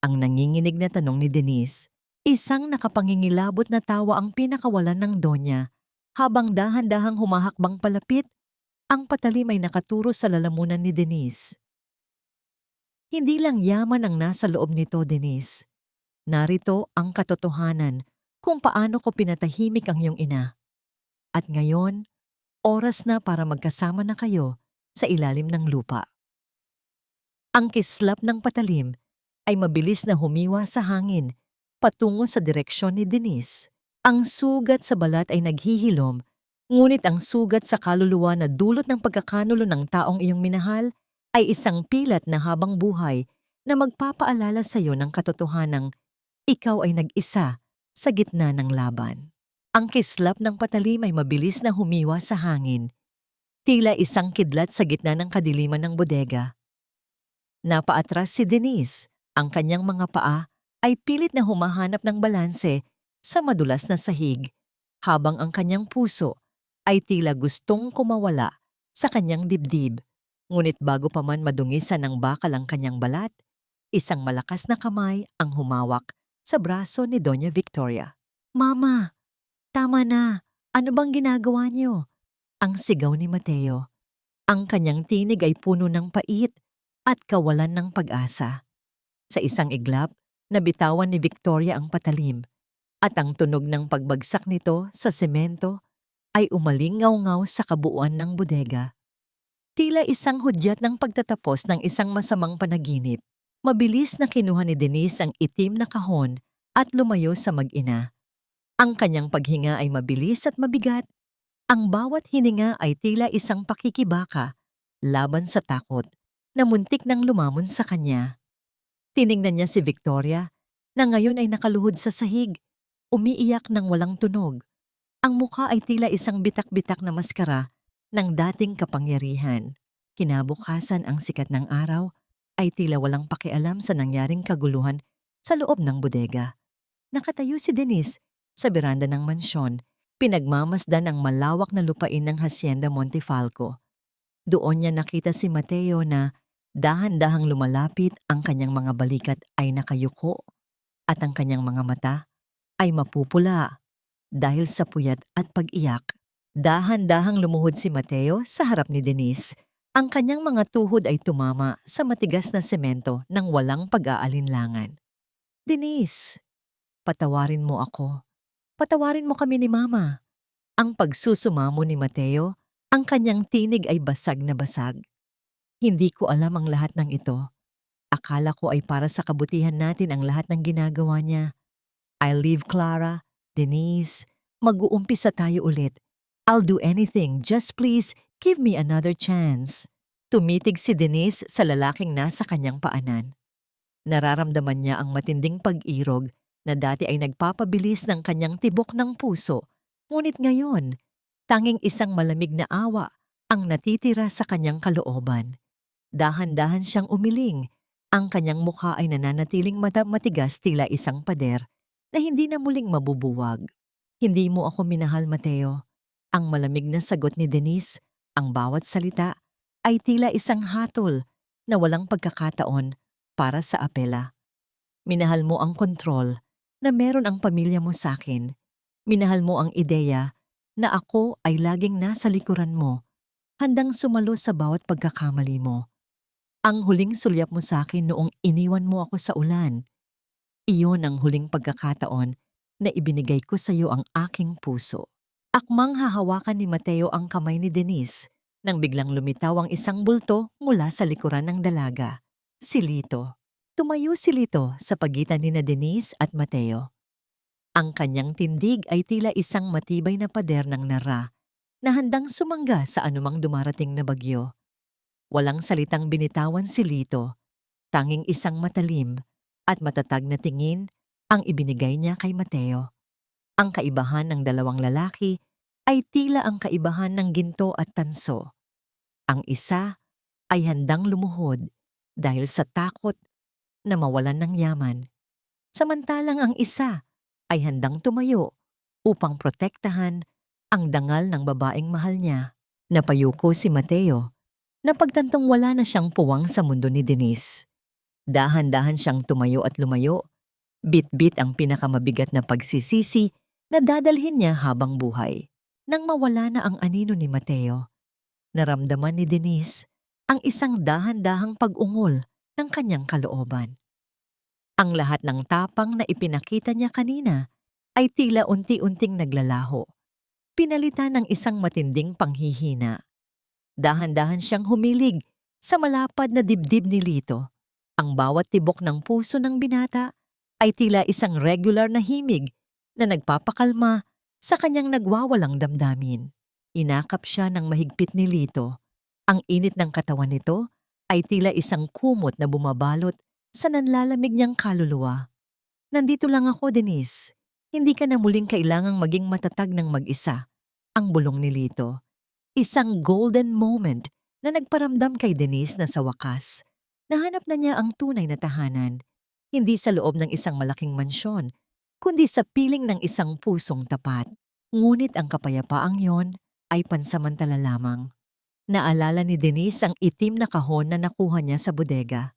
Ang nanginginig na tanong ni Denise. Isang nakapangingilabot na tawa ang pinakawalan ng Donya. Habang dahan-dahang humahakbang palapit, ang patalim ay nakaturo sa lalamunan ni Denise. Hindi lang yaman ang nasa loob nito, Denise. Narito ang katotohanan kung paano ko pinatahimik ang iyong ina. At ngayon, oras na para magkasama na kayo sa ilalim ng lupa. Ang kislap ng patalim ay mabilis na humiwa sa hangin patungo sa direksyon ni Denise. Ang sugat sa balat ay naghihilom, ngunit ang sugat sa kaluluwa na dulot ng pagkakanulo ng taong iyong minahal ay isang pilat na habang buhay na magpapaalala sa iyo ng katotohanang ikaw ay nag-isa sa gitna ng laban. Ang kislap ng patalim ay mabilis na humiwa sa hangin, tila isang kidlat sa gitna ng kadiliman ng bodega. Napaatras si Denise, ang kanyang mga paa ay pilit na humahanap ng balanse sa madulas na sahig, habang ang kanyang puso ay tila gustong kumawala sa kanyang dibdib. Ngunit bago pa man madungisan ng bakal ang kanyang balat, isang malakas na kamay ang humawak sa braso ni Doña Victoria. "Mama, tama na. Ano bang ginagawa niyo?" Ang sigaw ni Mateo. Ang kanyang tinig ay puno ng pait at kawalan ng pag-asa. Sa isang iglap, nabitawan ni Victoria ang patalim at ang tunog ng pagbagsak nito sa semento ay umalingaw-ngaw sa kabuuan ng bodega. Tila isang hudyat ng pagtatapos ng isang masamang panaginip. Mabilis na kinuha ni Denise ang itim na kahon at lumayo sa mag-ina. Ang kanyang paghinga ay mabilis at mabigat. Ang bawat hininga ay tila isang pakikibaka laban sa takot na muntik nang lumamon sa kanya. Tiningnan niya si Victoria na ngayon ay nakaluhod sa sahig, umiiyak ng walang tunog. Ang mukha ay tila isang bitak-bitak na maskara ng dating kapangyarihan. Kinabukasan ang sikat ng araw ay tila walang pakialam sa nangyaring kaguluhan sa loob ng bodega. Nakatayo si Denise sa beranda ng mansyon, pinagmamasdan ang malawak na lupain ng Hacienda Montefalco. Doon niya nakita si Mateo na dahan-dahang lumalapit, ang kanyang mga balikat ay nakayuko at ang kanyang mga mata ay mapupula dahil sa puyat at pag-iyak. Dahan-dahang lumuhod si Mateo sa harap ni Denise. Ang kanyang mga tuhod ay tumama sa matigas na semento ng walang pag-aalinlangan. "Denise, patawarin mo ako. Patawarin mo kami ni Mama." Ang pagsusumamo ni Mateo, ang kanyang tinig ay basag na basag. "Hindi ko alam ang lahat ng ito. Akala ko ay para sa kabutihan natin ang lahat ng ginagawa niya. I'll leave Clara, Denise, mag-uumpisa tayo ulit. I'll do anything, just please give me another chance." Tumitig si Denise sa lalaking nasa kanyang paanan. Nararamdaman niya ang matinding pag-irog na dati ay nagpapabilis ng kanyang tibok ng puso. Ngunit ngayon, tanging isang malamig na awa ang natitira sa kanyang kalooban. Dahan-dahan siyang umiling. Ang kanyang mukha ay nananatiling matigas tila isang pader na hindi na muling mabubuwag. "Hindi mo ako minahal, Mateo." Ang malamig na sagot ni Denise, ang bawat salita ay tila isang hatol na walang pagkakataon para sa apela. "Minahal mo ang kontrol na meron ang pamilya mo sa akin. Minahal mo ang ideya na ako ay laging nasa likuran mo, handang sumalo sa bawat pagkakamali mo. Ang huling sulyap mo sa akin noong iniwan mo ako sa ulan. Iyon ang huling pagkakataon na ibinigay ko sa iyo ang aking puso." Akmang hahawakan ni Mateo ang kamay ni Denise nang biglang lumitaw ang isang bulto mula sa likuran ng dalaga. Si Lito. Tumayo si Lito sa pagitan ni Denise at Mateo. Ang kanyang tindig ay tila isang matibay na pader ng nara na handang sumangga sa anumang dumarating na bagyo. Walang salitang binitawan si Lito, tanging isang matalim at matatag na tingin ang ibinigay niya kay Mateo. Ang kaibahan ng dalawang lalaki ay tila ang kaibahan ng ginto at tanso. Ang isa ay handang lumuhod dahil sa takot na mawalan ng yaman, samantalang ang isa ay handang tumayo upang protektahan ang dangal ng babaeng mahal niya. Napayuko si Mateo Napagtantong wala na siyang puwang sa mundo ni Denise. Dahan-dahan siyang tumayo at lumayo. Bit-bit ang pinakamabigat na pagsisisi na dadalhin niya habang buhay. Nang mawala na ang anino ni Mateo, naramdaman ni Denise ang isang dahan-dahang pag-ungol ng kanyang kalooban. Ang lahat ng tapang na ipinakita niya kanina ay tila unti-unting naglalaho, pinalitan ng isang matinding panghihina. Dahan-dahan siyang humilig sa malapad na dibdib ni Lito. Ang bawat tibok ng puso ng binata ay tila isang regular na himig na nagpapakalma sa kanyang nagwawalang damdamin. Inakap siya ng mahigpit ni Lito. Ang init ng katawan nito ay tila isang kumot na bumabalot sa nanlalamig niyang kaluluwa. Nandito lang ako, Denise. Hindi ka na muling kailangang maging matatag ng mag-isa. Ang bulong ni Lito. Isang golden moment na nagparamdam kay Denise na sa wakas. Nahanap na niya ang tunay na tahanan. Hindi sa loob ng isang malaking mansyon, kundi sa piling ng isang pusong tapat. Ngunit ang kapayapaang yon ay pansamantala lamang. Naalala ni Denise ang itim na kahon na nakuha niya sa bodega.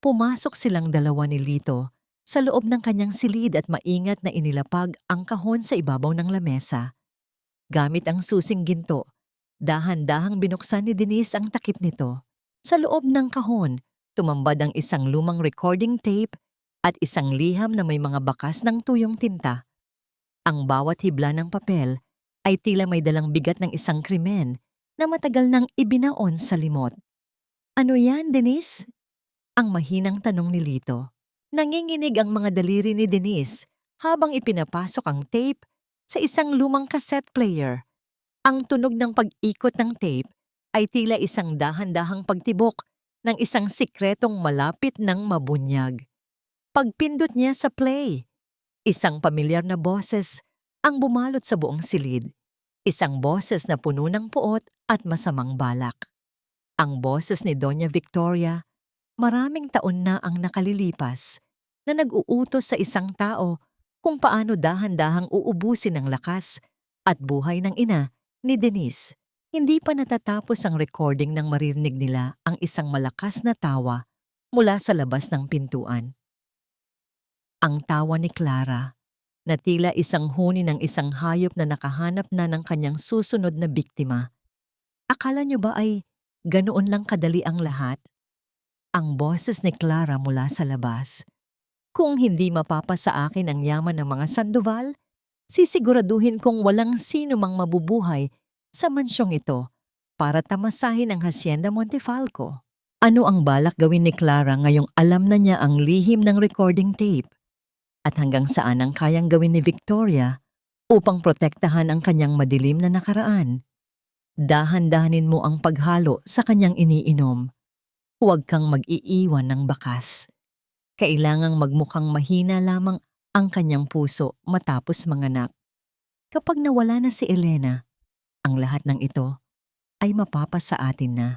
Pumasok silang dalawa ni Lito sa loob ng kanyang silid at maingat na inilapag ang kahon sa ibabaw ng lamesa. Gamit ang susing ginto, dahan-dahang binuksan ni Denise ang takip nito. Sa loob ng kahon, tumambad ang isang lumang recording tape at isang liham na may mga bakas ng tuyong tinta. Ang bawat hibla ng papel ay tila may dalang bigat ng isang krimen na matagal nang ibinaon sa limot. Ano yan, Denise? Ang mahinang tanong ni Lito. Nanginginig ang mga daliri ni Denise habang ipinapasok ang tape sa isang lumang cassette player. Ang tunog ng pag-ikot ng tape ay tila isang dahan-dahang pagtibok ng isang sikretong malapit ng mabunyag. Pagpindot niya sa play, isang pamilyar na boses ang bumalot sa buong silid. Isang boses na puno ng puot at masamang balak. Ang boses ni Doña Victoria, maraming taon na ang nakalilipas, na nag-uutos sa isang tao kung paano dahan-dahang uubusin ang lakas at buhay ng ina ni Denise. Hindi pa natatapos ang recording nang maririnig nila ang isang malakas na tawa mula sa labas ng pintuan. Ang tawa ni Clara, na tila isang huni ng isang hayop na nakahanap na ng kanyang susunod na biktima. Akala niyo ba ay ganoon lang kadali ang lahat? Ang boses ni Clara mula sa labas. Kung hindi mapapa sa akin ang yaman ng mga Sandoval, sisiguraduhin kong walang sino mang mabubuhay sa mansyong ito para tamasahin ang Hacienda Montefalco. Ano ang balak gawin ni Clara ngayong alam na niya ang lihim ng recording tape? At hanggang saan ang kayang gawin ni Victoria upang protektahan ang kanyang madilim na nakaraan? Dahan-dahanin mo ang paghalo sa kanyang iniinom. Huwag kang mag-iiwan ng bakas. Kailangang magmukhang mahina lamang ang kanyang puso matapos manganak. Kapag nawala na si Elena, ang lahat ng ito ay mapapa sa atin na.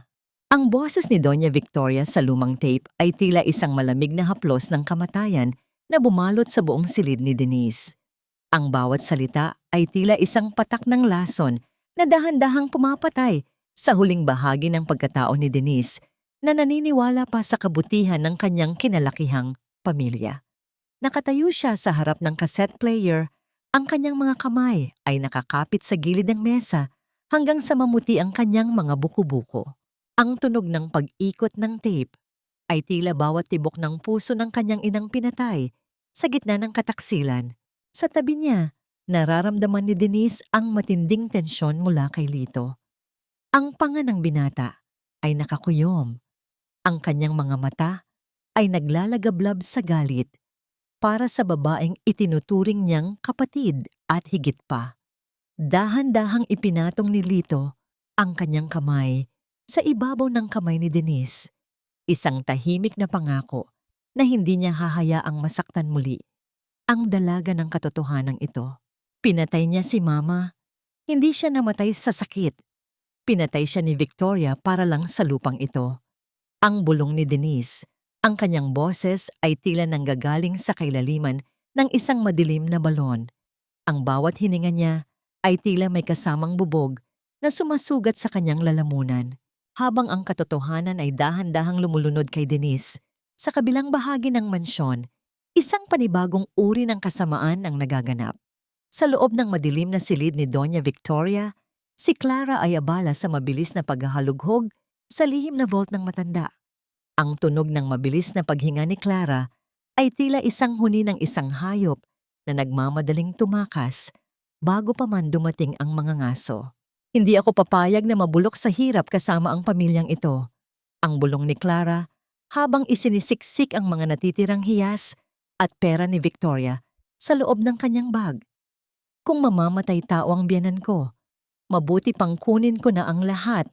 Ang boses ni Doña Victoria sa lumang tape ay tila isang malamig na haplos ng kamatayan na bumalot sa buong silid ni Denise. Ang bawat salita ay tila isang patak ng lason na dahan-dahang pumapatay sa huling bahagi ng pagkatao ni Denise na naniniwala pa sa kabutihan ng kanyang kinalakihang pamilya. Nakatayo siya sa harap ng cassette player, ang kanyang mga kamay ay nakakapit sa gilid ng mesa hanggang sa mamuti ang kanyang mga buko-buko. Ang tunog ng pag-ikot ng tape ay tila bawat tibok ng puso ng kanyang inang pinatay sa gitna ng kataksilan. Sa tabi niya, nararamdaman ni Denise ang matinding tensyon mula kay Lito. Ang panga ng binata ay nakakuyom. Ang kanyang mga mata ay naglalagablab sa galit para sa babaeng itinuturing niyang kapatid at higit pa. Dahan-dahang ipinatong ni Lito ang kanyang kamay sa ibabaw ng kamay ni Denise. Isang tahimik na pangako na hindi niya hahayaang masaktan muli ang dalaga ng katotohanan ito. Pinatay niya si Mama. Hindi siya namatay sa sakit. Pinatay siya ni Victoria para lang sa lupang ito. Ang bulong ni Denise, ang kanyang boses ay tila nanggagaling sa kailaliman ng isang madilim na balon. Ang bawat hininga niya ay tila may kasamang bubog na sumasugat sa kanyang lalamunan. habang ang katotohanan ay dahan-dahang lumulunod kay Denise. Sa kabilang bahagi ng mansyon, isang panibagong uri ng kasamaan ang nagaganap. Sa loob ng madilim na silid ni Doña Victoria, si Clara ay abala sa mabilis na paghahalughog sa lihim na vault ng matanda. Ang tunog ng mabilis na paghinga ni Clara ay tila isang huni ng isang hayop na nagmamadaling tumakas bago pa man dumating ang mga ngaso. Hindi ako papayag na mabulok sa hirap kasama ang pamilyang ito. Ang bulong ni Clara habang isinisiksik ang mga natitirang hiyas at pera ni Victoria sa loob ng kanyang bag. Kung mamamatay tao ang biyanan ko, mabuti pang kunin ko na ang lahat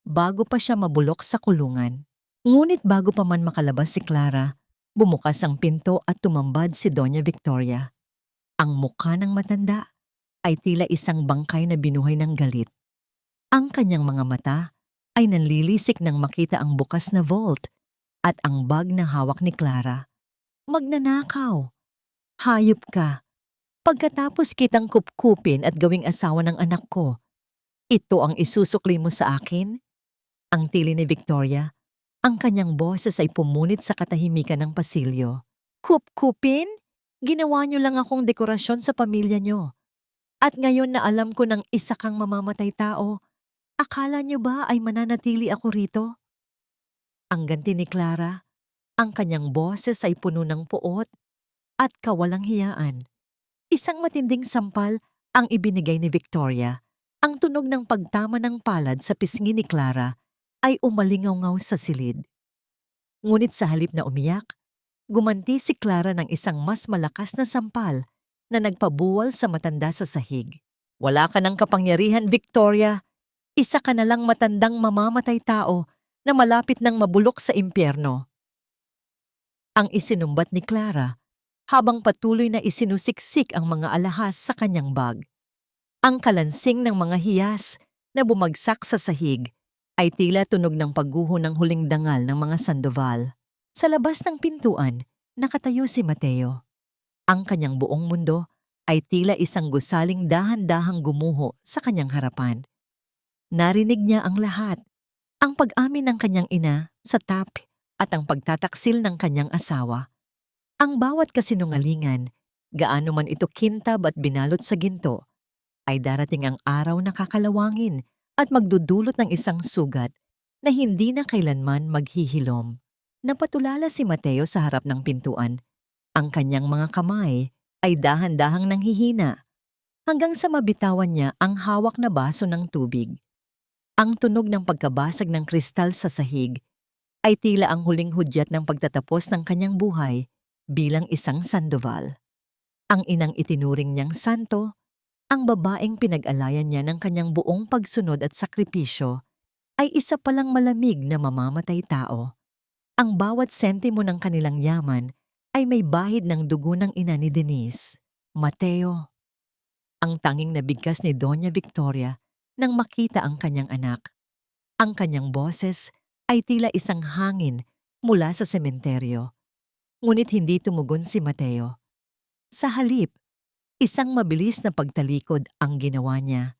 bago pa siya mabulok sa kulungan. Ngunit bago pa man makalabas si Clara, bumukas ang pinto at tumambad si Doña Victoria. Ang mukha ng matanda ay tila isang bangkay na binuhay ng galit. Ang kanyang mga mata ay nanlilisik nang makita ang bukas na vault at ang bag na hawak ni Clara. Magnanakaw! Hayop ka! Pagkatapos kitang kupkupin at gawing asawa ng anak ko, ito ang isusukli mo sa akin? Ang tili ni Victoria, ang kanyang boses ay pumunit sa katahimikan ng pasilyo. Kupkupin? Ginawa niyo lang akong dekorasyon sa pamilya niyo. At ngayon na alam ko ng isa kang mamamatay tao, akala niyo ba ay mananatili ako rito? Ang ganti ni Clara, ang kanyang boses ay puno ng puot at kawalang hiyaan. Isang matinding sampal ang ibinigay ni Victoria. Ang tunog ng pagtama ng palad sa pisngi ni Clara ay umalingaw-ngaw sa silid. Ngunit sa halip na umiyak, gumanti si Clara ng isang mas malakas na sampal na nagpabuwal sa matanda sa sahig. Wala ka ng kapangyarihan, Victoria. Isa ka na lang matandang mamamatay tao na malapit ng mabulok sa impyerno. Ang isinumbat ni Clara habang patuloy na isinusiksik ang mga alahas sa kanyang bag. Ang kalansing ng mga hiyas na bumagsak sa sahig ay tila tunog ng pagguho ng huling dangal ng mga Sandoval. Sa labas ng pintuan, nakatayo si Mateo. Ang kanyang buong mundo ay tila isang gusaling dahan-dahang gumuho sa kanyang harapan. Narinig niya ang lahat, ang pag-amin ng kanyang ina sa tap at ang pagtataksil ng kanyang asawa. Ang bawat kasinungalingan, gaano man ito kintab at binalot sa ginto, ay darating ang araw na kakalawangin at magdudulot ng isang sugat na hindi na kailanman maghihilom. Napatulala si Mateo sa harap ng pintuan. Ang kanyang mga kamay ay dahan-dahang nanghihina hanggang sa mabitawan niya ang hawak na baso ng tubig. Ang tunog ng pagkabasag ng kristal sa sahig ay tila ang huling hudyat ng pagtatapos ng kanyang buhay bilang isang Sandoval. Ang inang itinuring niyang santo, ang babaeng pinag-alayan niya ng kanyang buong pagsunod at sakripisyo, ay isa palang malamig na mamamatay tao. Ang bawat sentimo ng kanilang yaman ay may bahid ng dugo ng ina ni Denise, Mateo. Ang tanging nabigkas ni Doña Victoria nang makita ang kanyang anak. Ang kanyang boses ay tila isang hangin mula sa sementeryo. Ngunit hindi tumugon si Mateo. Sa halip, isang mabilis na pagtalikod ang ginawa niya.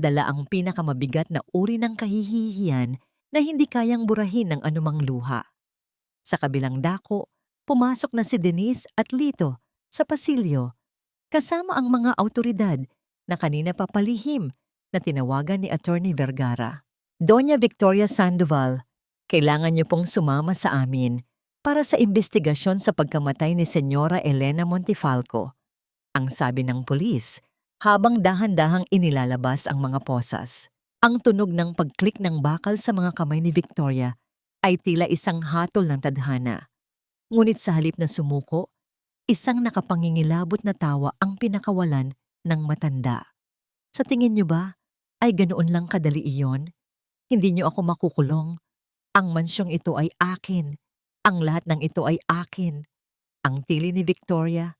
Dala ang pinakamabigat na uri ng kahihihiyan na hindi kayang burahin ng anumang luha. Sa kabilang dako, pumasok na si Denise at Lito sa pasilyo, kasama ang mga awtoridad na kanina pa palihim na tinawagan ni Attorney Vergara. Doña Victoria Sandoval, kailangan niyo pong sumama sa amin para sa investigasyon sa pagkamatay ni Senyora Elena Montefalco, ang sabi ng pulis habang dahan-dahang inilalabas ang mga posas. Ang tunog ng pagklik ng bakal sa mga kamay ni Victoria ay tila isang hatol ng tadhana. Ngunit sa halip na sumuko, isang nakapangingilabot na tawa ang pinakawalan ng matanda. Sa tingin niyo ba, ay ganoon lang kadali iyon? Hindi niyo ako makukulong. Ang mansyong ito ay akin. Ang lahat ng ito ay akin. Ang tili ni Victoria,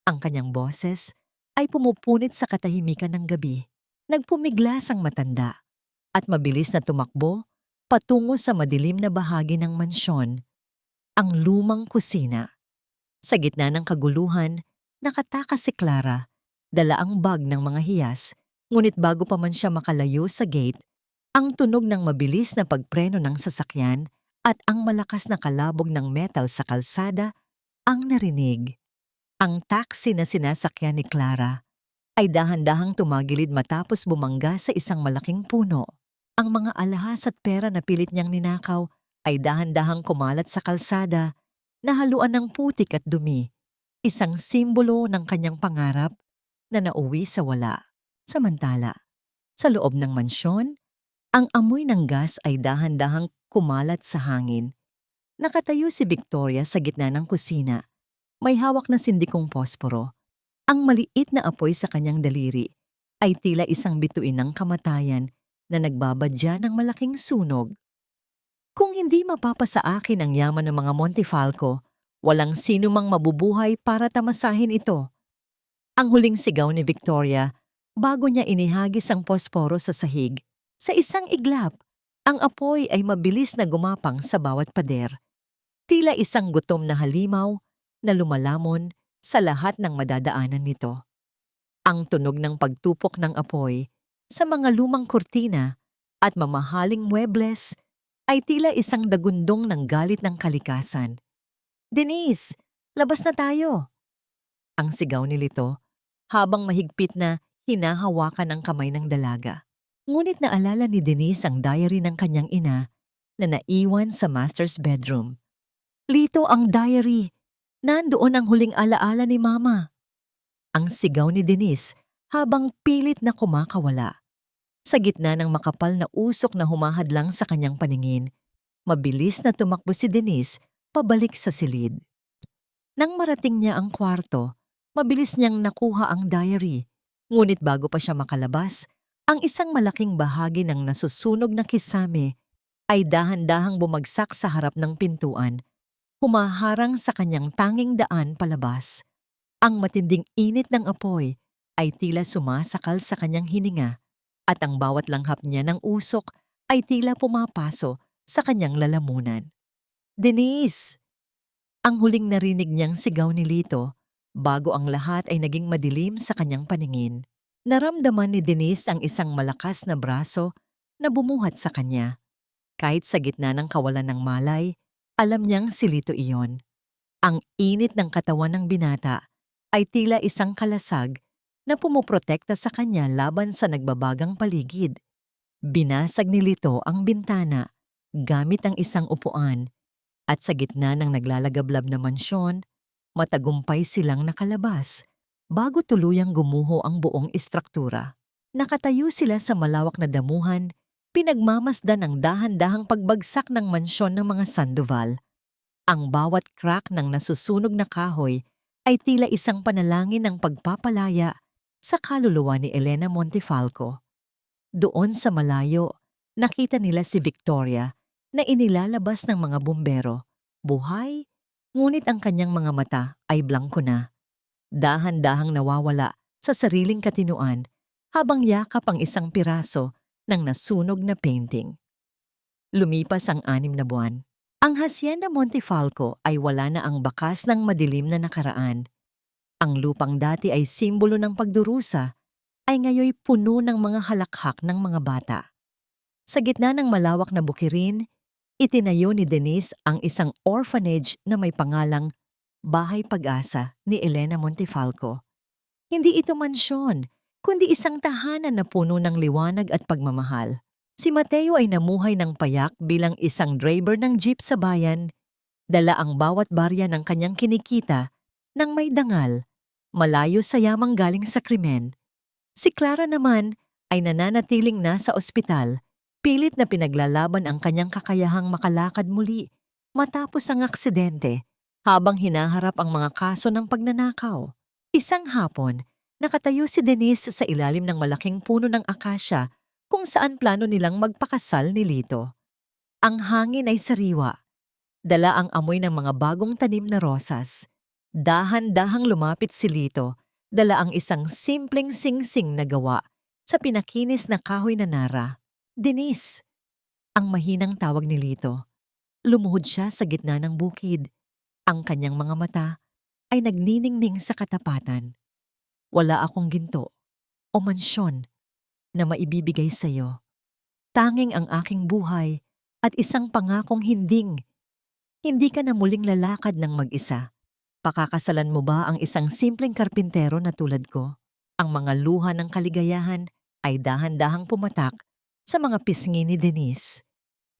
ang kanyang boses, ay pumupunit sa katahimikan ng gabi. Nagpumiglas ang matanda at mabilis na tumakbo patungo sa madilim na bahagi ng mansyon, ang lumang kusina. Sa gitna ng kaguluhan, nakatakas si Clara, dala ang bag ng mga hiyas, ngunit bago pa man siya makalayo sa gate, Ang tunog ng mabilis na pagpreno ng sasakyan at ang malakas na kalabog ng metal sa kalsada ang narinig. Ang taxi na sinasakyan ni Clara ay dahan-dahang tumagilid matapos bumangga sa isang malaking puno. Ang mga alahas at pera na pilit niyang ninakaw ay dahan-dahang kumalat sa kalsada na haluan ng putik at dumi, isang simbolo ng kanyang pangarap na nauwi sa wala. Samantala, sa loob ng mansyon, ang amoy ng gas ay dahan-dahang kumalat sa hangin. Nakatayo si Victoria sa gitna ng kusina. May hawak na sindikong posporo. Ang maliit na apoy sa kanyang daliri ay tila isang bituin ng kamatayan na nagbabadya ng malaking sunog. Kung hindi mapapasa akin ang yaman ng mga Montefalco, walang sino mang mabubuhay para tamasahin ito. Ang huling sigaw ni Victoria bago niya inihagis ang posporo sa sahig. Sa isang iglap, ang apoy ay mabilis na gumapang sa bawat pader. Tila isang gutom na halimaw na lumalamon sa lahat ng madadaanan nito. Ang tunog ng pagtupok ng apoy sa mga lumang kurtina at mamahaling muebles ay tila isang dagundong ng galit ng kalikasan. "Denise, labas na tayo!" Ang sigaw ni Lito habang mahigpit na hinahawakan ang kamay ng dalaga. Ngunit naalala ni Denise ang diary ng kanyang ina na naiwan sa master's bedroom. "Lito, ang diary! Nandoon ang huling alaala ni Mama." Ang sigaw ni Denise habang pilit na kumakawala. Sa gitna ng makapal na usok na humahadlang sa kanyang paningin, mabilis na tumakbo si Denise pabalik sa silid. Nang marating niya ang kwarto, mabilis niyang nakuha ang diary. Ngunit bago pa siya makalabas, ang isang malaking bahagi ng nasusunog na kisame ay dahan-dahang bumagsak sa harap ng pintuan, humaharang sa kanyang tanging daan palabas. Ang matinding init ng apoy ay tila sumasakal sa kanyang hininga at ang bawat langhap niya ng usok ay tila pumapaso sa kanyang lalamunan. "Denise!" Ang huling narinig niyang sigaw ni Lito bago ang lahat ay naging madilim sa kanyang paningin. Naramdaman ni Denise ang isang malakas na braso na bumuhat sa kanya. Kahit sa gitna ng kawalan ng malay, alam niyang si Lito iyon. Ang init ng katawan ng binata ay tila isang kalasag na pumoprotekta sa kanya laban sa nagbabagang paligid. Binasag ni Lito ang bintana gamit ang isang upuan at sa gitna ng naglalagablab na mansyon, matagumpay silang nakalabas bago tuluyang gumuho ang buong istruktura. Nakatayo sila sa malawak na damuhan, pinagmamasdan ang dahan-dahang pagbagsak ng mansyon ng mga Sandoval. Ang bawat crack ng nasusunog na kahoy ay tila isang panalangin ng pagpapalaya sa kaluluwa ni Elena Montefalco. Doon sa malayo, nakita nila si Victoria na inilalabas ng mga bumbero. Buhay, ngunit ang kanyang mga mata ay blangko na. Dahan-dahang nawawala sa sariling katinuan habang yakap ang isang piraso ng nasunog na painting. Lumipas ang 6 na buwan. Ang Hacienda Montefalco ay wala na ang bakas ng madilim na nakaraan. Ang lupang dati ay simbolo ng pagdurusa ay ngayoy puno ng mga halakhak ng mga bata. Sa gitna ng malawak na bukirin, itinayo ni Denise ang isang orphanage na may pangalang Bahay Pag-asa ni Elena Montefalco. Hindi ito mansyon, kundi isang tahanan na puno ng liwanag at pagmamahal. Si Mateo ay namuhay ng payak bilang isang driver ng jeep sa bayan. Dala ang bawat barya ng kanyang kinikita nang may dangal, malayo sa yamang galing sa krimen. Si Clara naman ay nananatiling nasa ospital, pilit na pinaglalaban ang kanyang kakayahang makalakad muli matapos ang aksidente habang hinaharap ang mga kaso ng pagnanakaw. Isang hapon, nakatayo si Denise sa ilalim ng malaking puno ng akasya kung saan plano nilang magpakasal ni Lito. Ang hangin ay sariwa. Dala ang amoy ng mga bagong tanim na rosas. Dahan-dahang lumapit si Lito, dala ang isang simpleng singsing na gawa sa pinakinis na kahoy na nara. "Denise!" Ang mahinang tawag ni Lito. Lumuhod siya sa gitna ng bukid. Ang kanyang mga mata ay nagniningning sa katapatan. "Wala akong ginto o mansyon na maibibigay sa iyo. tanging ang aking buhay at isang pangakong hindi ka na muling lalakad ng mag-isa. Pakakasalan mo ba ang isang simpleng karpintero na tulad ko? Ang mga luha ng kaligayahan ay dahan-dahang pumatak sa mga pisngi ni Denise.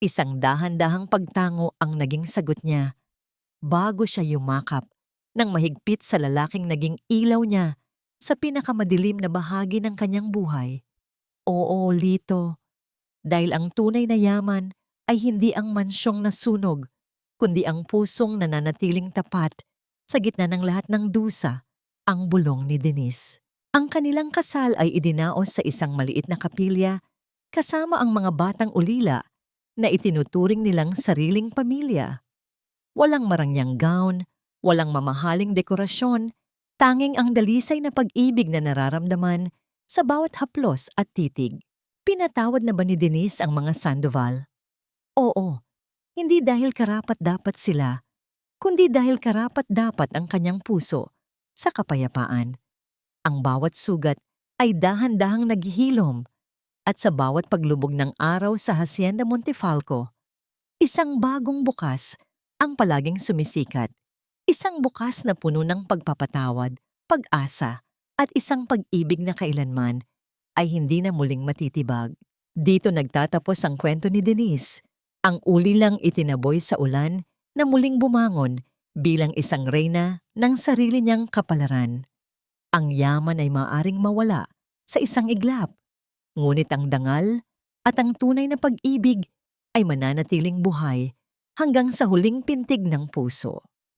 Isang dahan-dahang pagtango ang naging sagot niya bago siya yumakap ng mahigpit sa lalaking naging ilaw niya sa pinakamadilim na bahagi ng kanyang buhay. Oo, Lito, dahil ang tunay na yaman ay hindi ang mansyong nasunog, kundi ang pusong nananatiling tapat sa gitna ng lahat ng dusa, ang bulong ni Denise. Ang kanilang kasal ay idinaos sa isang maliit na kapilya kasama ang mga batang ulila na itinuturing nilang sariling pamilya. Walang marangyang gown, walang mamahaling dekorasyon, tanging ang dalisay na pag-ibig na nararamdaman sa bawat haplos at titig. Pinatawad na ba ni Denise ang mga Sandoval? Oo, hindi dahil karapat-dapat sila, kundi dahil karapat-dapat ang kanyang puso sa kapayapaan. Ang bawat sugat ay dahan-dahang naghihilom at sa bawat paglubog ng araw sa Hacienda Montefalco, isang bagong bukas ang palaging sumisikat. Isang bukas na puno ng pagpapatawad, pag-asa at isang pag-ibig na kailanman ay hindi na muling matitibag. Dito nagtatapos ang kwento ni Denise. Ang ulilang itinaboy sa ulan na muling bumangon bilang isang reyna ng sarili niyang kapalaran. Ang yaman ay maaring mawala sa isang iglap, ngunit ang dangal at ang tunay na pag-ibig ay mananatiling buhay hanggang sa huling pintig ng puso.